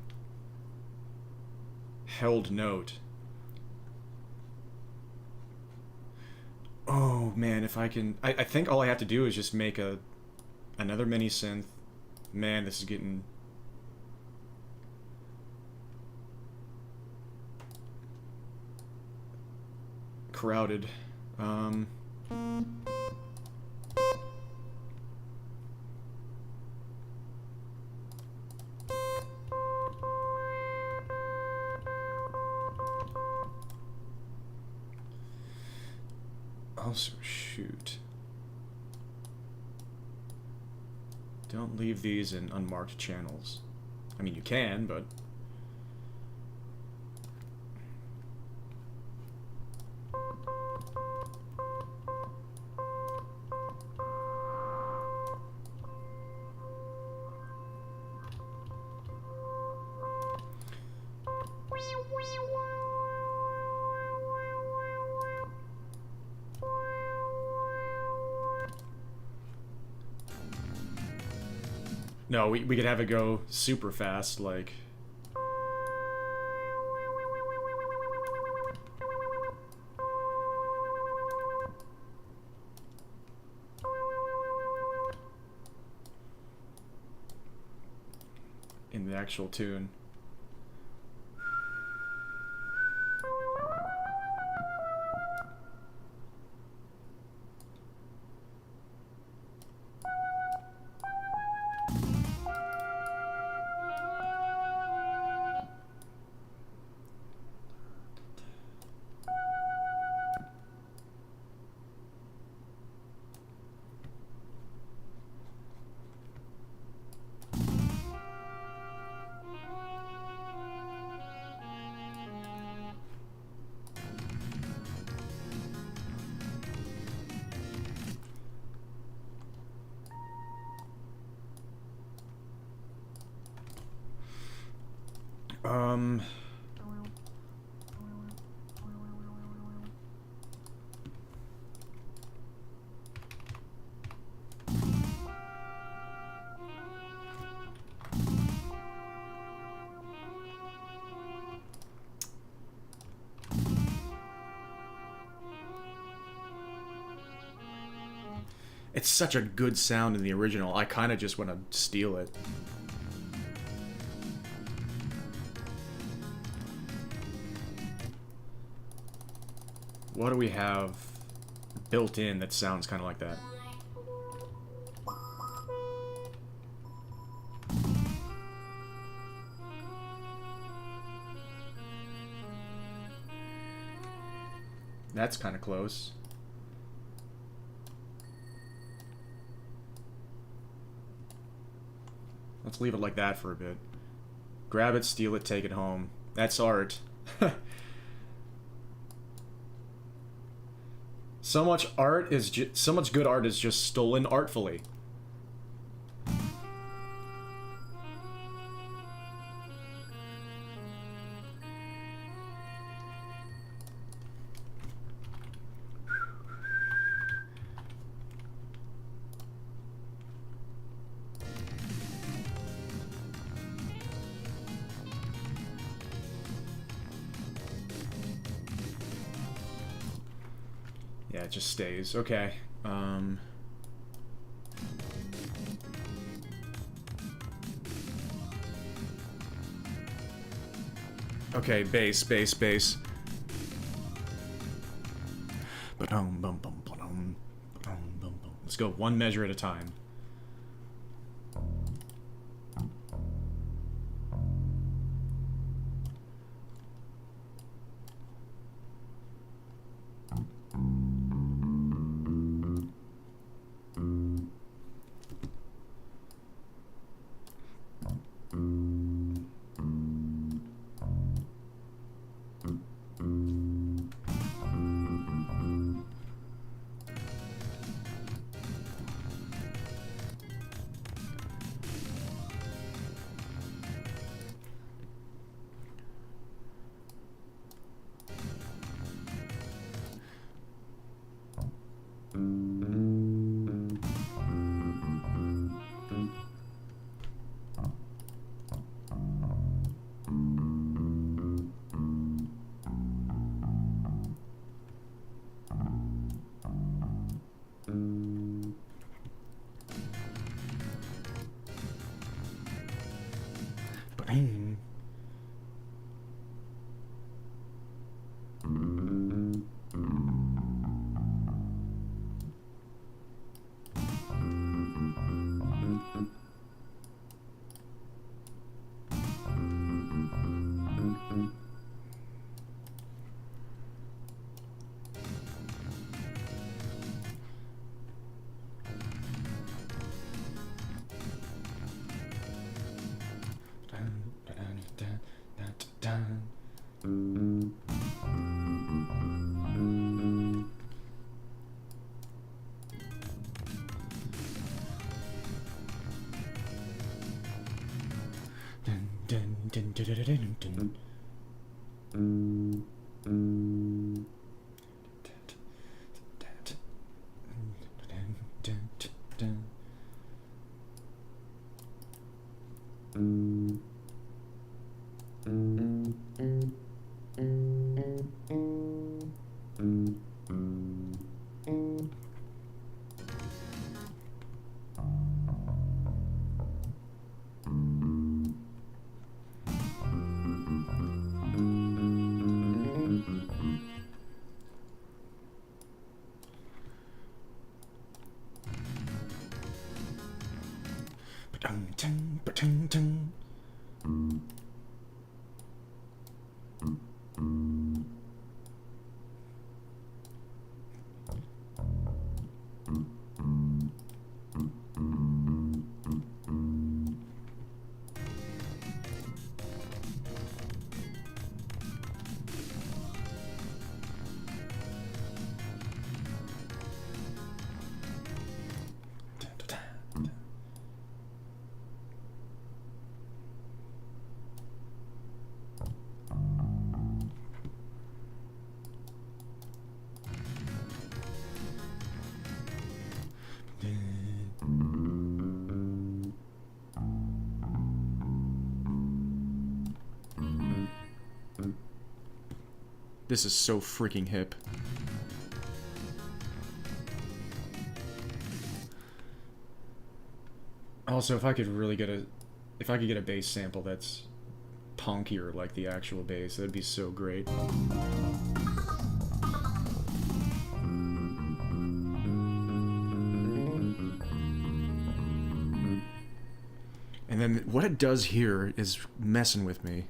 held note. Oh man, if I can... I think all I have to do is just make another mini synth. Man, this is getting... crowded. Also, shoot. Don't leave these in unmarked channels. I mean, you can, but... No, we could have it go super fast, like... in the actual tune. It's such a good sound in the original, I kind of just want to steal it. What do we have built in that sounds kind of like that? That's kind of close. Let's leave it like that for a bit. Grab it, steal it, take it home. That's art. So much art is so much good art is just stolen artfully. Yeah, it just stays. Okay. Okay, bass, bass, bass. Let's go one measure at a time. This is so freaking hip. Also, if I could really get a bass sample that's punkier like the actual bass, that'd be so great. And then what it does here is messing with me.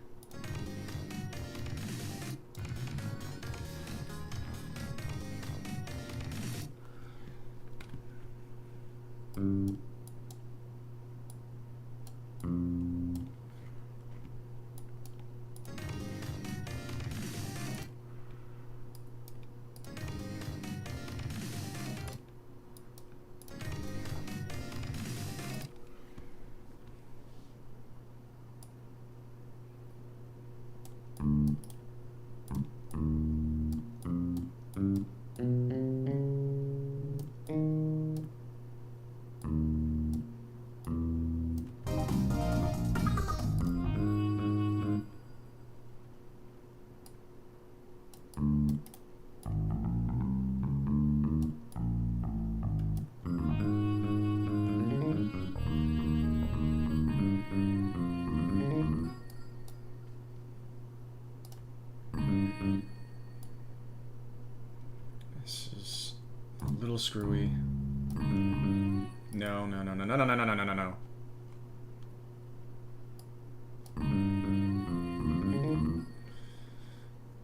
This is a little screwy. No, no, no, no, no, no, no, no, no, no, no.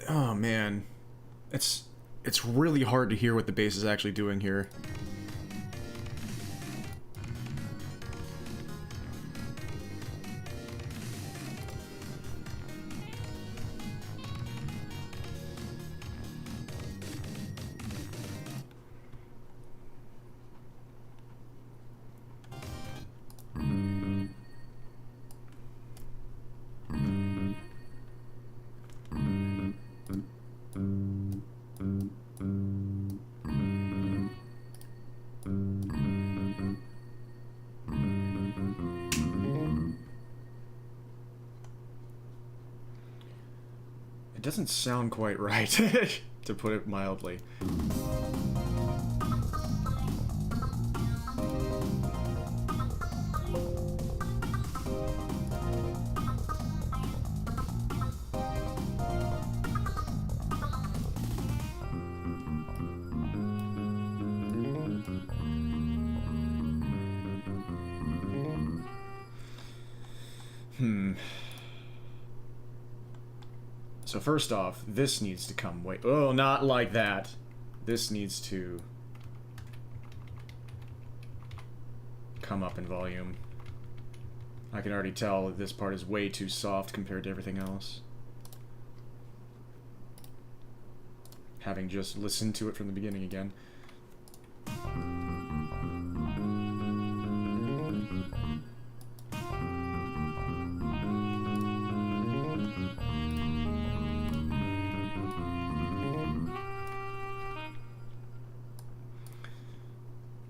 Oh man, it's really hard to hear what the bass is actually doing here. It doesn't sound quite right, to put it mildly. So first off, this needs to come way... Oh, not like that. This needs to come up in volume. I can already tell that this part is way too soft compared to everything else. Having just listened to it from the beginning again.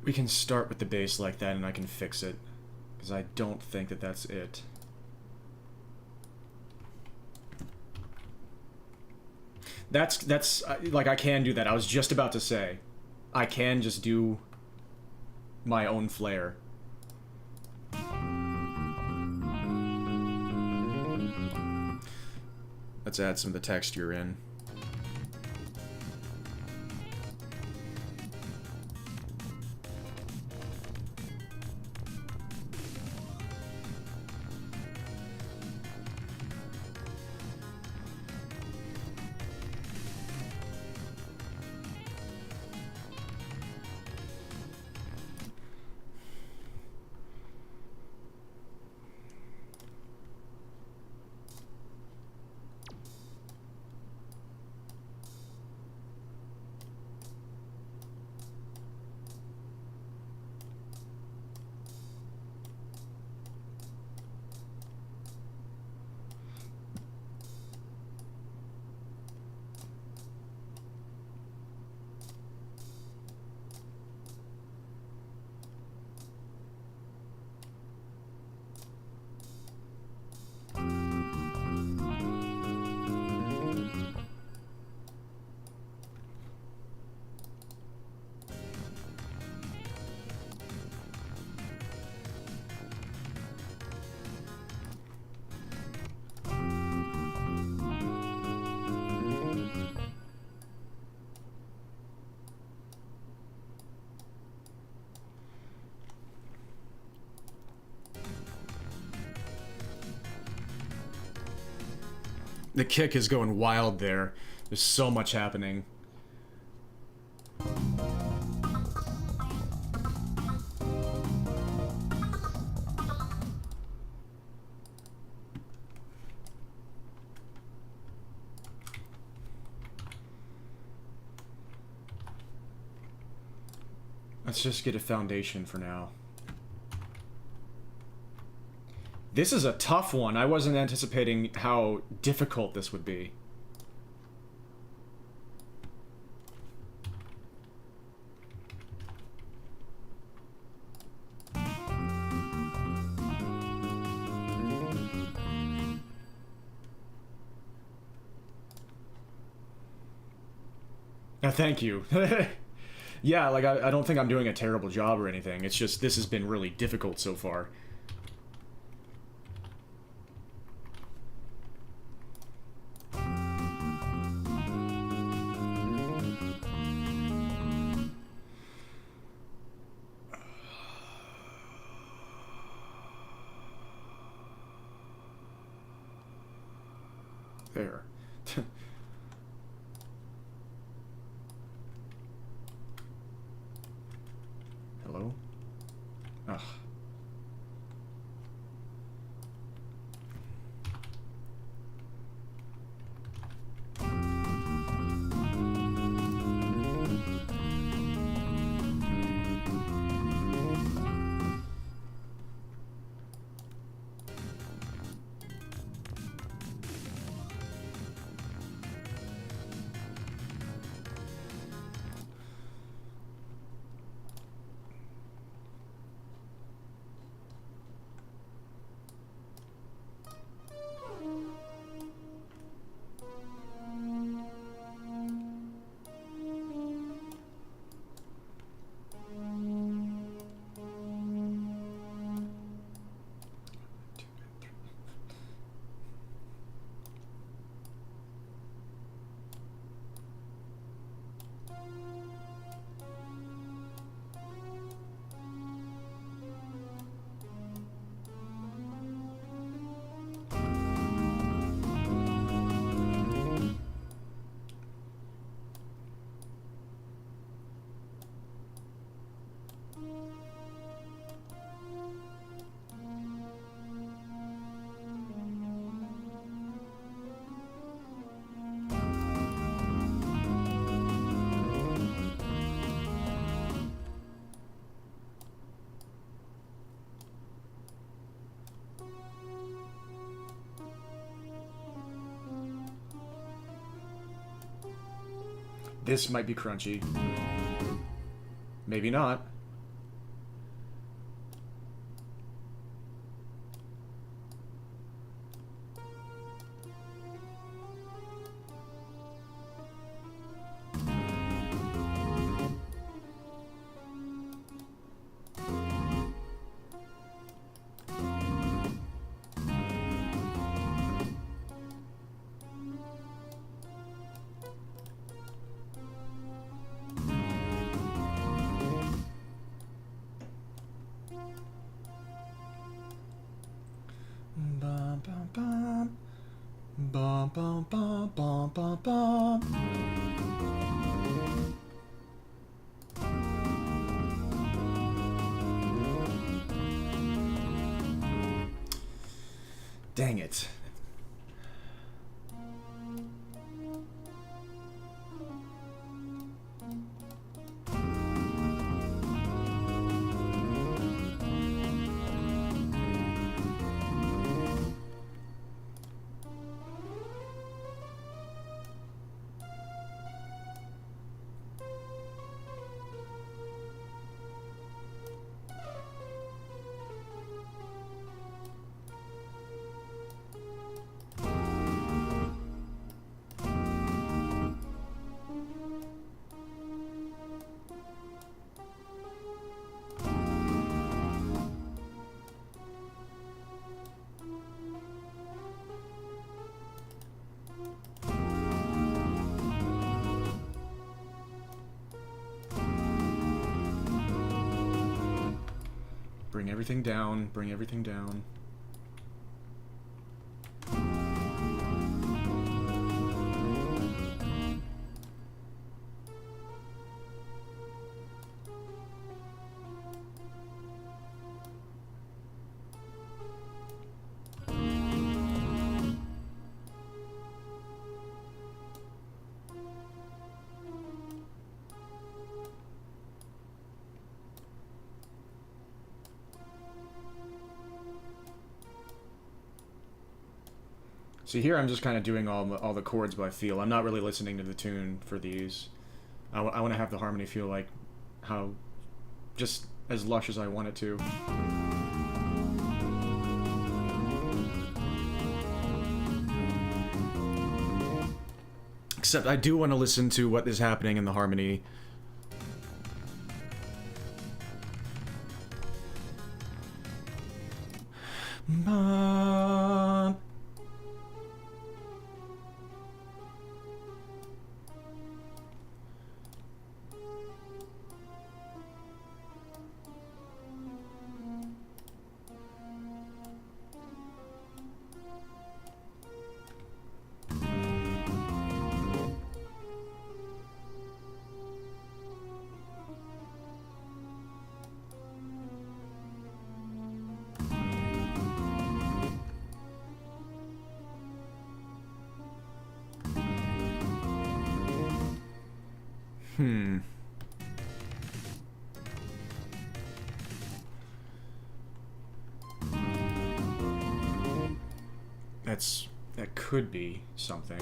We can start with the bass like that and I can fix it, because I don't think that that's it. That's like, I can do that. I was just about to say, I can just do my own flair. Let's add some of the texture in. The kick is going wild there. There's so much happening. Let's just get a foundation for now. This is a tough one. I wasn't anticipating how difficult this would be. Thank you. Yeah, like, I don't think I'm doing a terrible job or anything. It's just, this has been really difficult so far. There. Hello? Ugh. This might be crunchy. Maybe not. Bum, bum, bum, bum, bum, bum. Dang it. Bring everything down, bring everything down. See, here I'm just kind of doing all the chords by feel. I'm not really listening to the tune for these. I want to have the harmony feel like how just as lush as I want it to. Except I do want to listen to what is happening in the harmony. That could be something.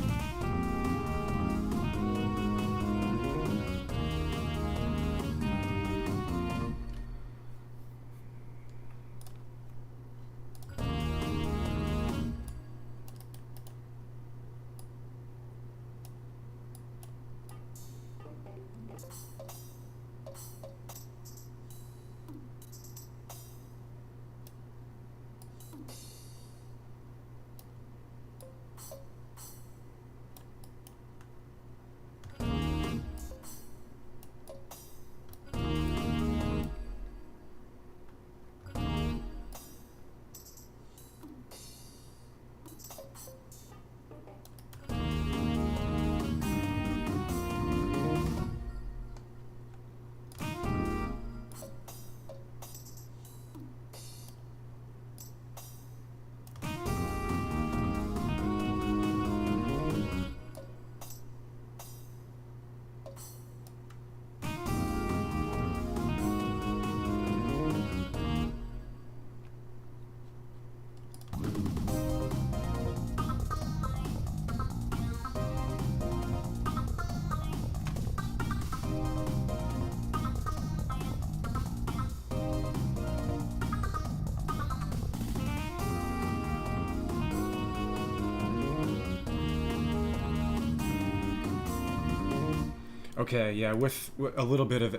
Okay, yeah, with a little bit of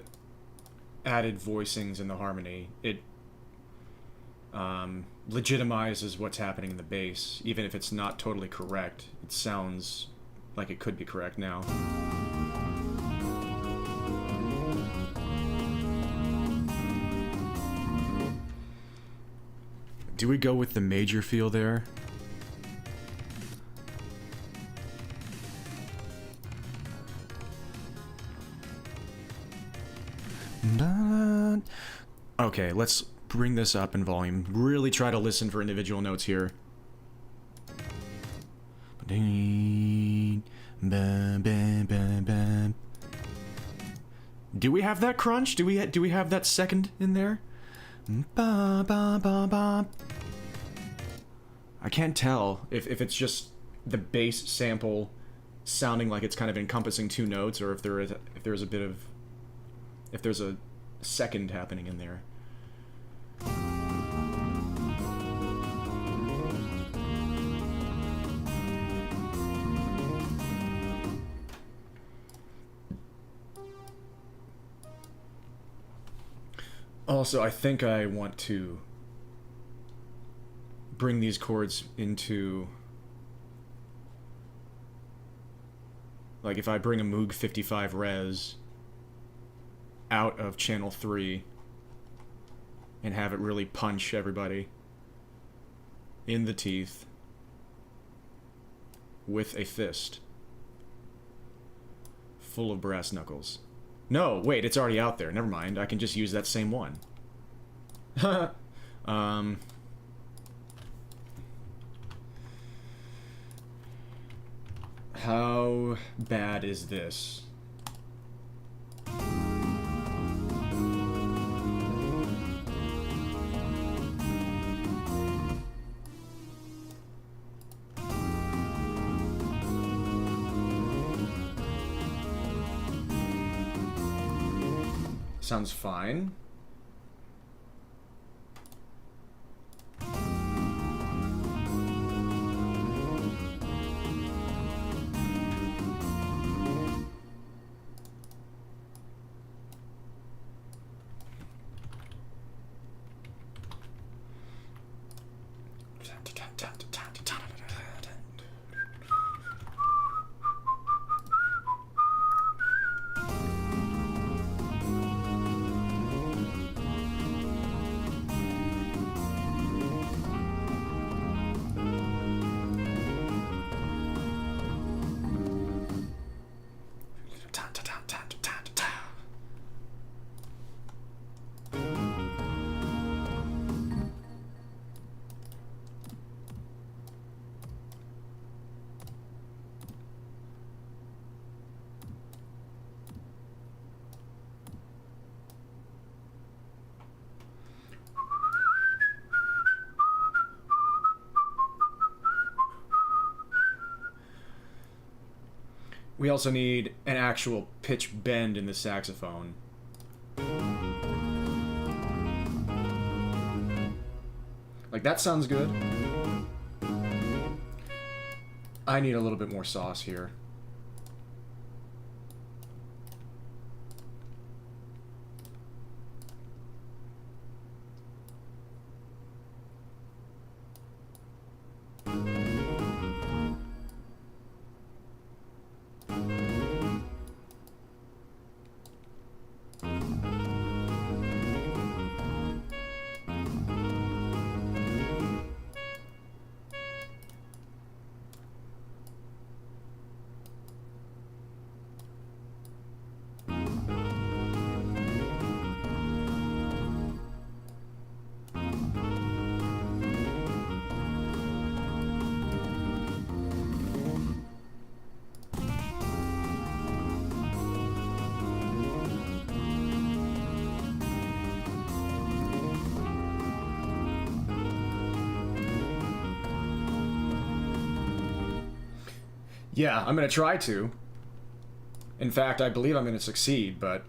added voicings in the harmony, it legitimizes what's happening in the bass, even if it's not totally correct. It sounds like it could be correct now. Do we go with the major feel there? Okay, let's bring this up in volume. Really try to listen for individual notes here. Do we have that crunch? Do we have that second in there? I can't tell if it's just the bass sample sounding like it's kind of encompassing two notes, or if there's a second happening in there. Also, I think I want to bring these chords into, like, if I bring a Moog 55 res out of channel 3 and have it really punch everybody in the teeth with a fist full of brass knuckles. No, wait, it's already out there. Never mind. I can just use that same one. How bad is this? Sounds fine. We also need an actual pitch bend in the saxophone. Like, that sounds good. I need a little bit more sauce here. Yeah, I'm gonna try to. In fact, I believe I'm gonna succeed, but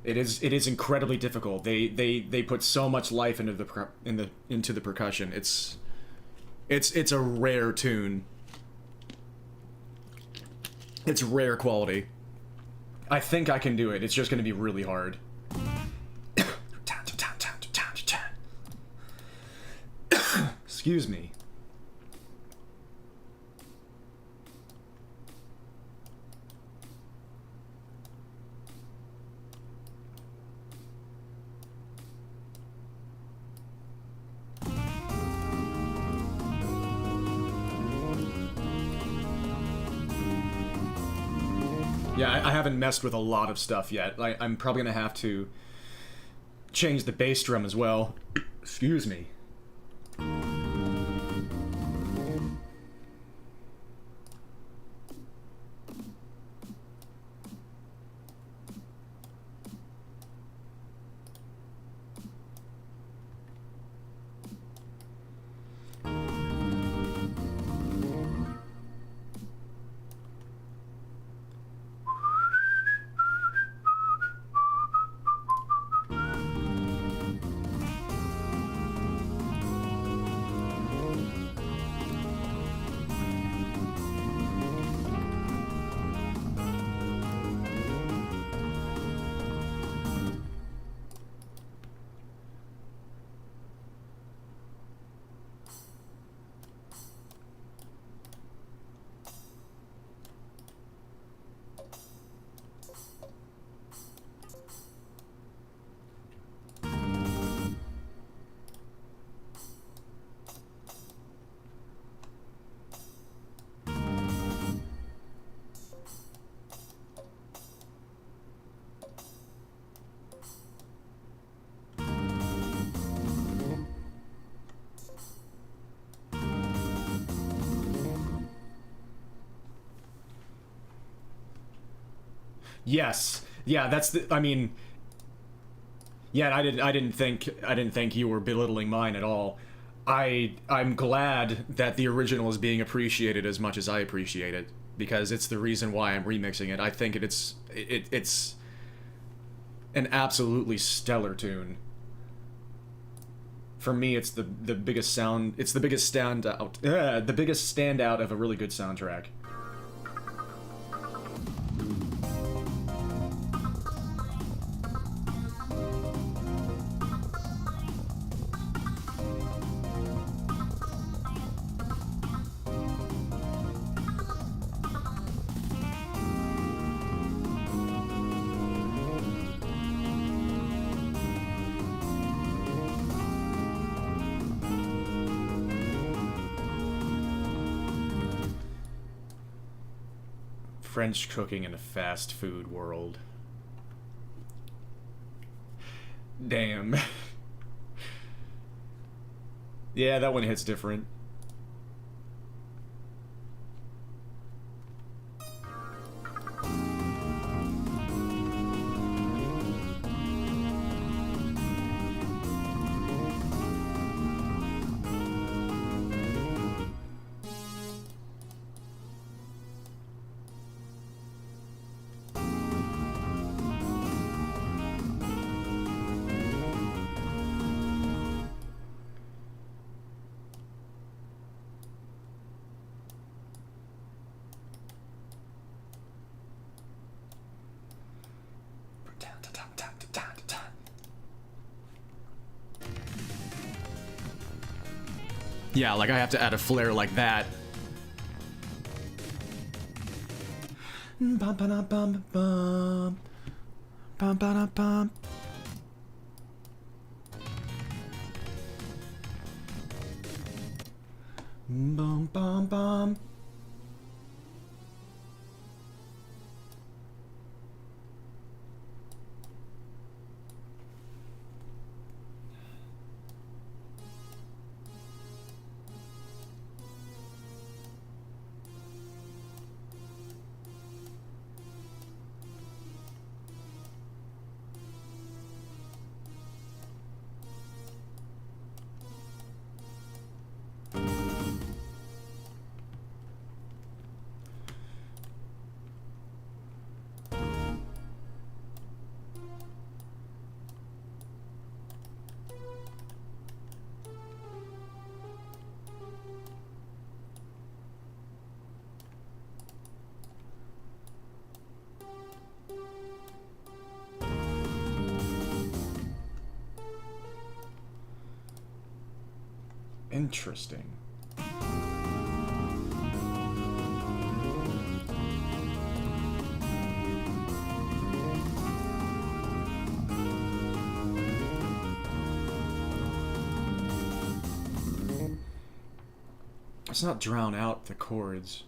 it is incredibly difficult. They put so much life into the percussion. It's a rare tune. It's rare quality. I think I can do it. It's just gonna be really hard. Excuse me. Yeah, I haven't messed with a lot of stuff yet. I'm probably gonna have to change the bass drum as well. Excuse me. Yes. Yeah, that's the, I mean, yeah, I didn't think you were belittling mine at all. I'm glad that the original is being appreciated as much as I appreciate it, because it's the reason why I'm remixing it. I think it's an absolutely stellar tune. For me, it's the biggest sound. It's the biggest standout. The biggest standout of a really good soundtrack. French cooking in a fast food world. Damn. Yeah, that one hits different. Yeah, like I have to add a flare like that. Bum ba da bum bum. Bum ba da bum. Bum bum bum. Interesting. Let's not drown out the chords.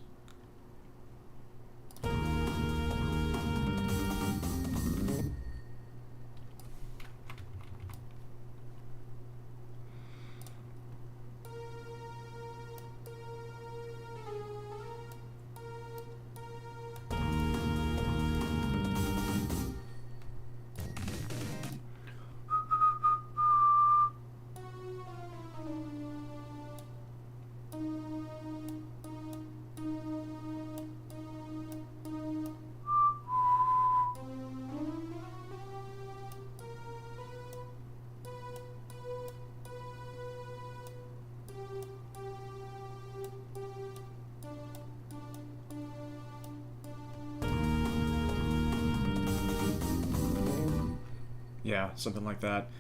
Yeah, something like that.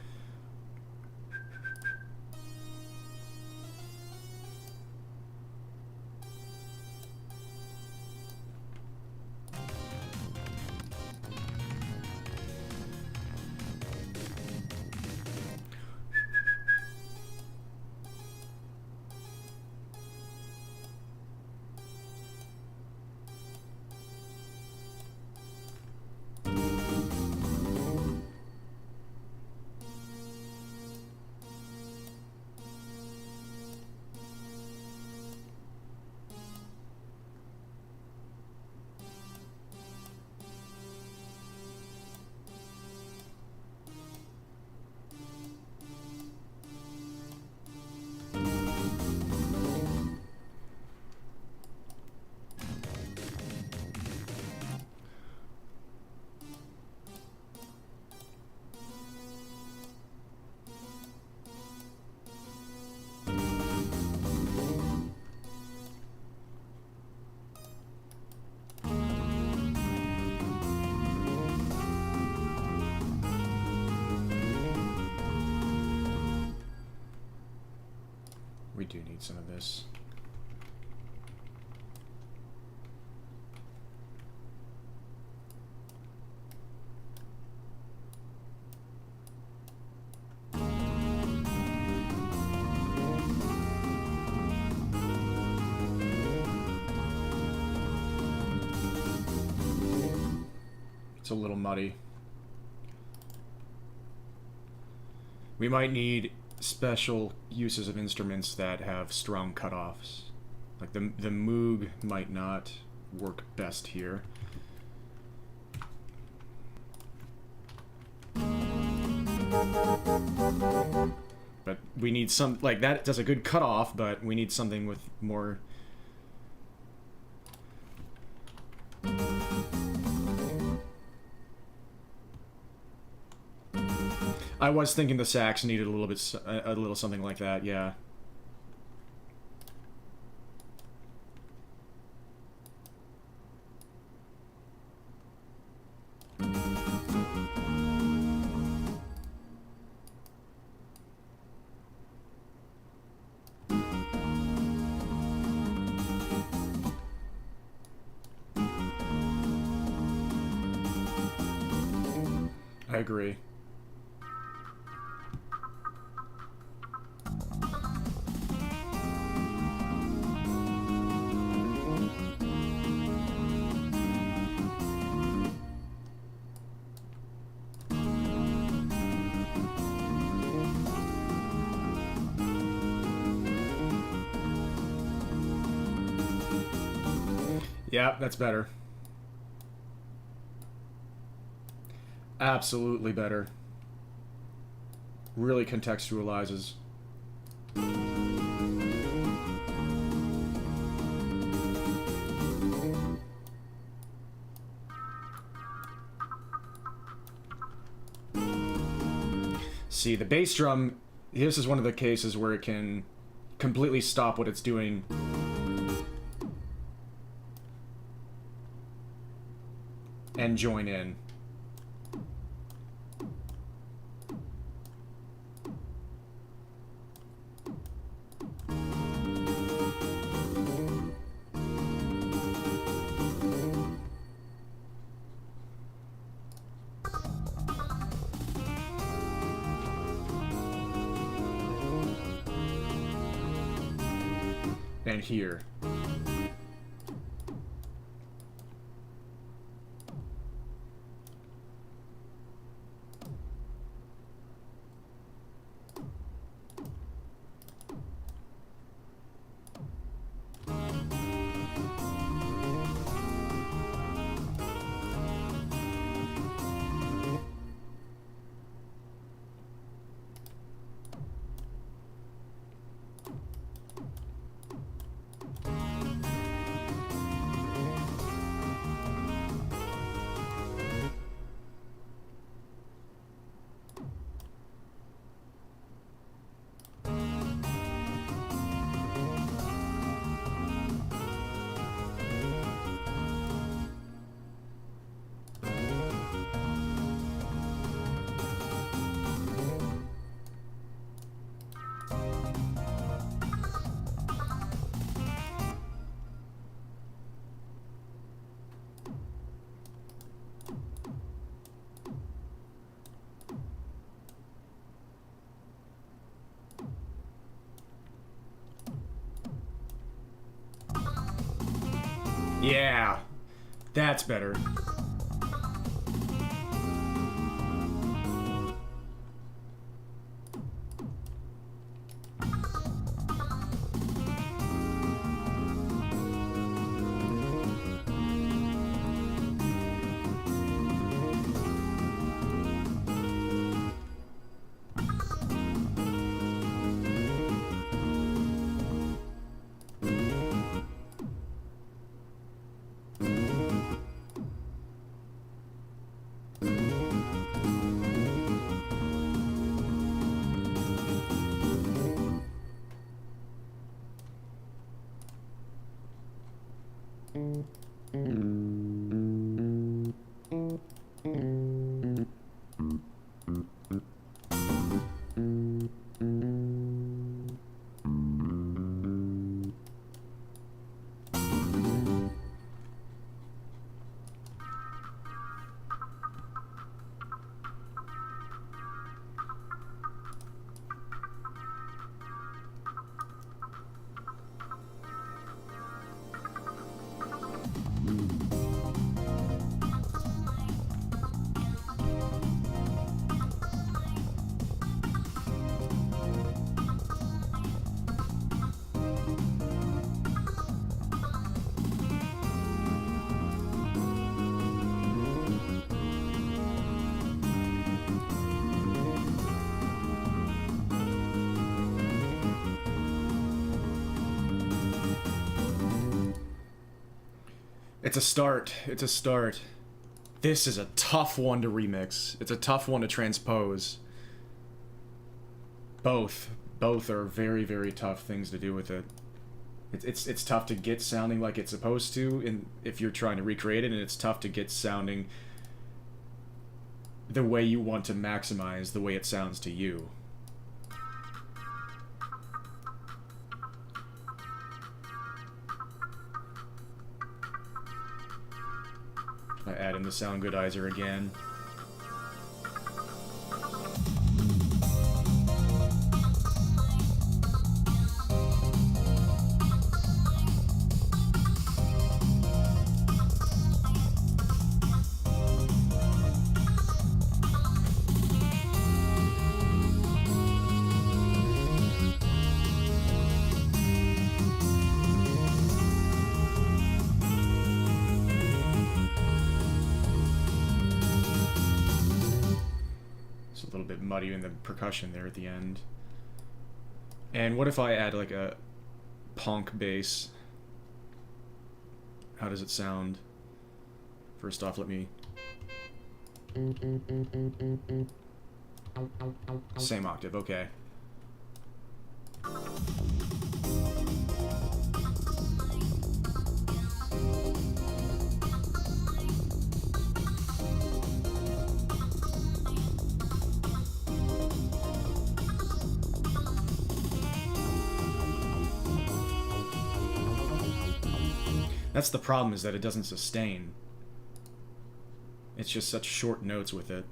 We do need some of this. It's a little muddy. We might need special uses of instruments that have strong cutoffs. Like the Moog might not work best here. But we need some, like that does a good cutoff, but we need something with more. I was thinking the sax needed a little something like that, yeah. I agree. Yeah, that's better. Absolutely better. Really contextualizes. See, the bass drum, this is one of the cases where it can completely stop what it's doing. And join in. And here. Yeah, that's better. It's a start. It's a start. This is a tough one to remix. It's a tough one to transpose. Both are very, very tough things to do with it. It's tough to get sounding like it's supposed to if you're trying to recreate it, and it's tough to get sounding the way you want to maximize the way it sounds to you. I add in the sound goodizer again. Muddy in the percussion there at the end. And what if I add like a punk bass? How does it sound? First off, let me... Same octave, okay. That's the problem, is that it doesn't sustain. It's just such short notes with it.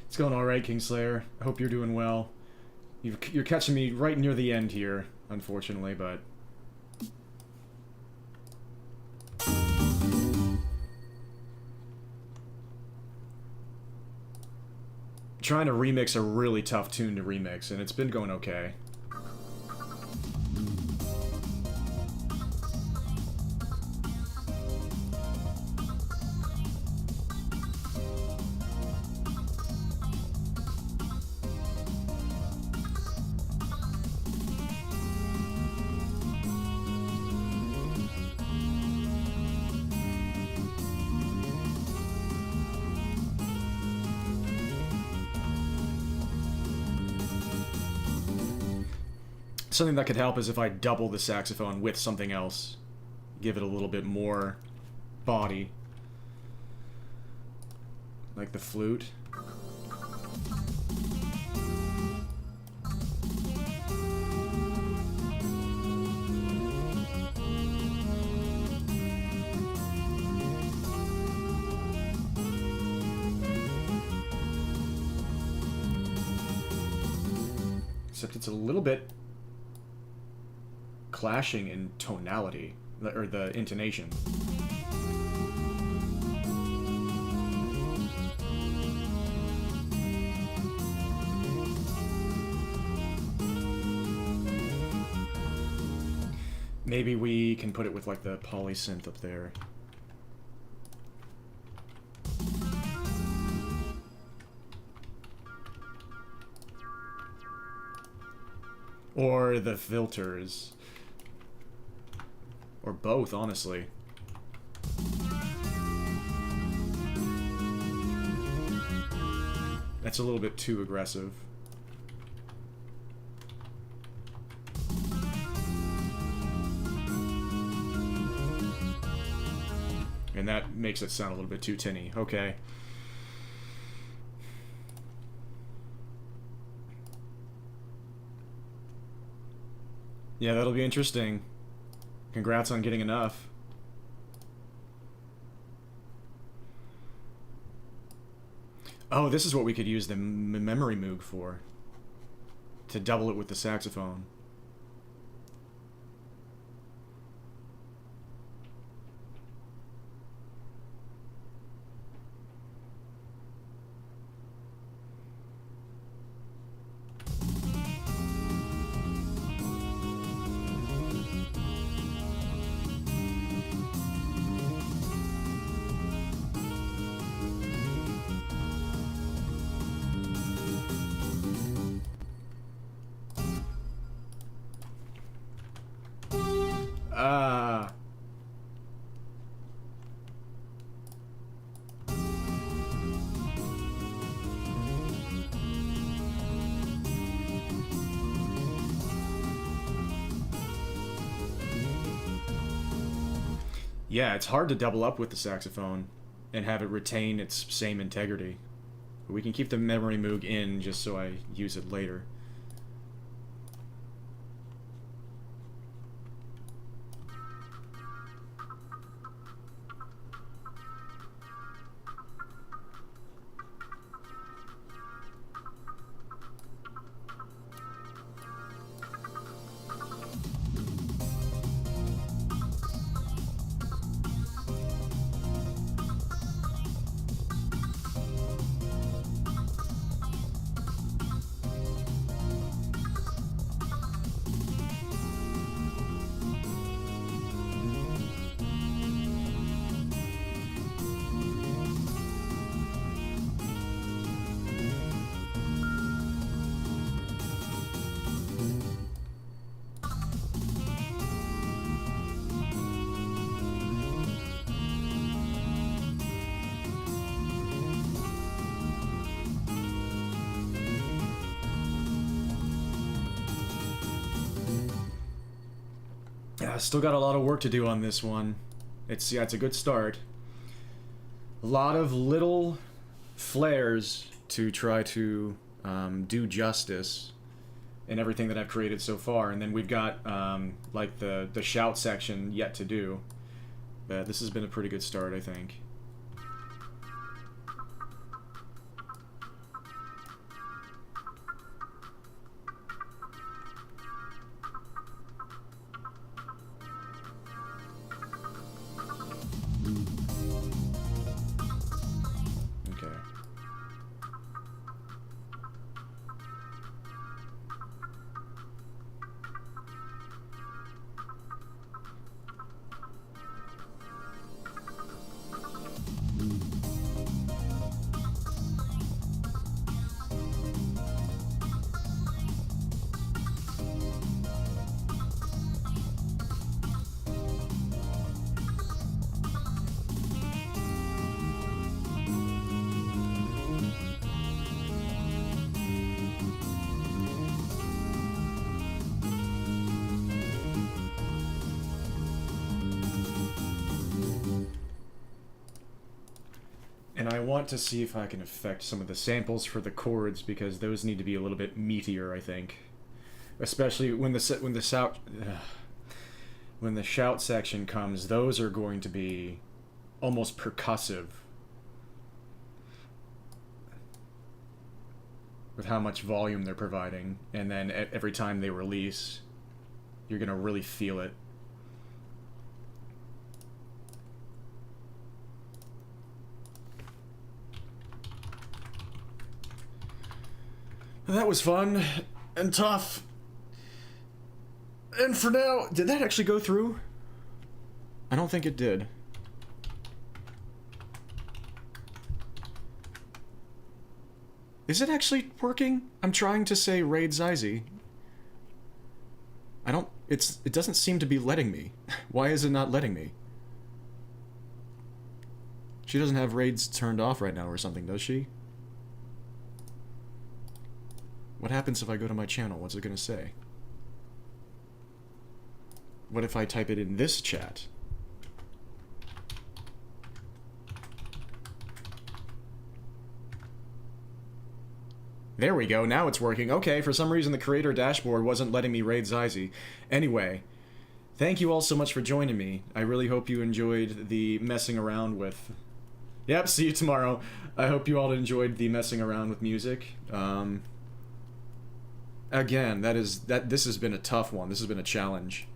It's going alright, Kingslayer. I hope you're doing well. You're catching me right near the end here, unfortunately, but... Trying to remix a really tough tune to remix, and it's been going okay. Something that could help is if I double the saxophone with something else. Give it a little bit more body. Like the flute. Except it's a little bit clashing in tonality, or the intonation. Maybe we can put it with like the polysynth up there. Or the filters. Or both, honestly. That's a little bit too aggressive. And that makes it sound a little bit too tinny. Okay. Yeah, that'll be interesting. Congrats on getting enough. Oh, this is what we could use the memory moog for. To double it with the saxophone. Ah. Yeah, it's hard to double up with the saxophone and have it retain its same integrity. But we can keep the memory moog in just so I use it later. Yeah, still got a lot of work to do on this one. It's a good start. A lot of little flares to try to do justice in everything that I've created so far, and then we've got like the shout section yet to do. But this has been a pretty good start, I think. And I want to see if I can affect some of the samples for the chords, because those need to be a little bit meatier, I think. Especially when the shout section comes, those are going to be almost percussive with how much volume they're providing, and then every time they release, you're gonna really feel it. That was fun and tough. And for now, did that actually go through? I don't think it did. Is it actually working? I'm trying to say Raid Zizi. It doesn't seem to be letting me. Why is it not letting me? She doesn't have raids turned off right now or something, does she? What happens if I go to my channel? What's it gonna say? What if I type it in this chat? There we go, now it's working. Okay, for some reason the creator dashboard wasn't letting me raid Zyzy. Anyway, thank you all so much for joining me. I really hope you enjoyed the messing around with... Yep, see you tomorrow. I hope you all enjoyed the messing around with music. Again, this has been a tough one. This has been a challenge.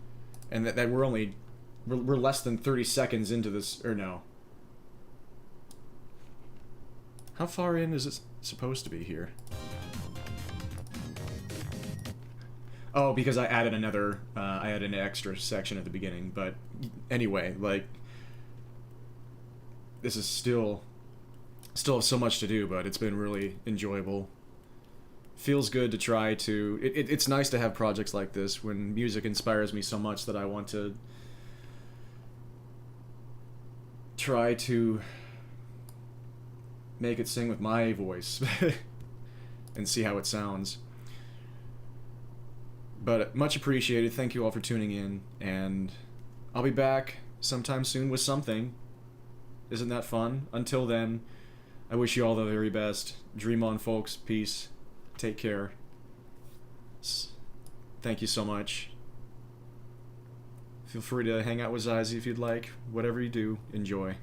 And that we're less than 30 seconds into this, or no. How far in is it supposed to be here? Oh, because I added I added an extra section at the beginning, but anyway, like, this is still so much to do, but it's been really enjoyable. Feels good to try to... It's nice to have projects like this when music inspires me so much that I want to try to make it sing with my voice and see how it sounds. But much appreciated. Thank you all for tuning in, and I'll be back sometime soon with something. Isn't that fun? Until then, I wish you all the very best. Dream on, folks. Peace. Take care. Thank you so much. Feel free to hang out with Zyzy if you'd like. Whatever you do, enjoy.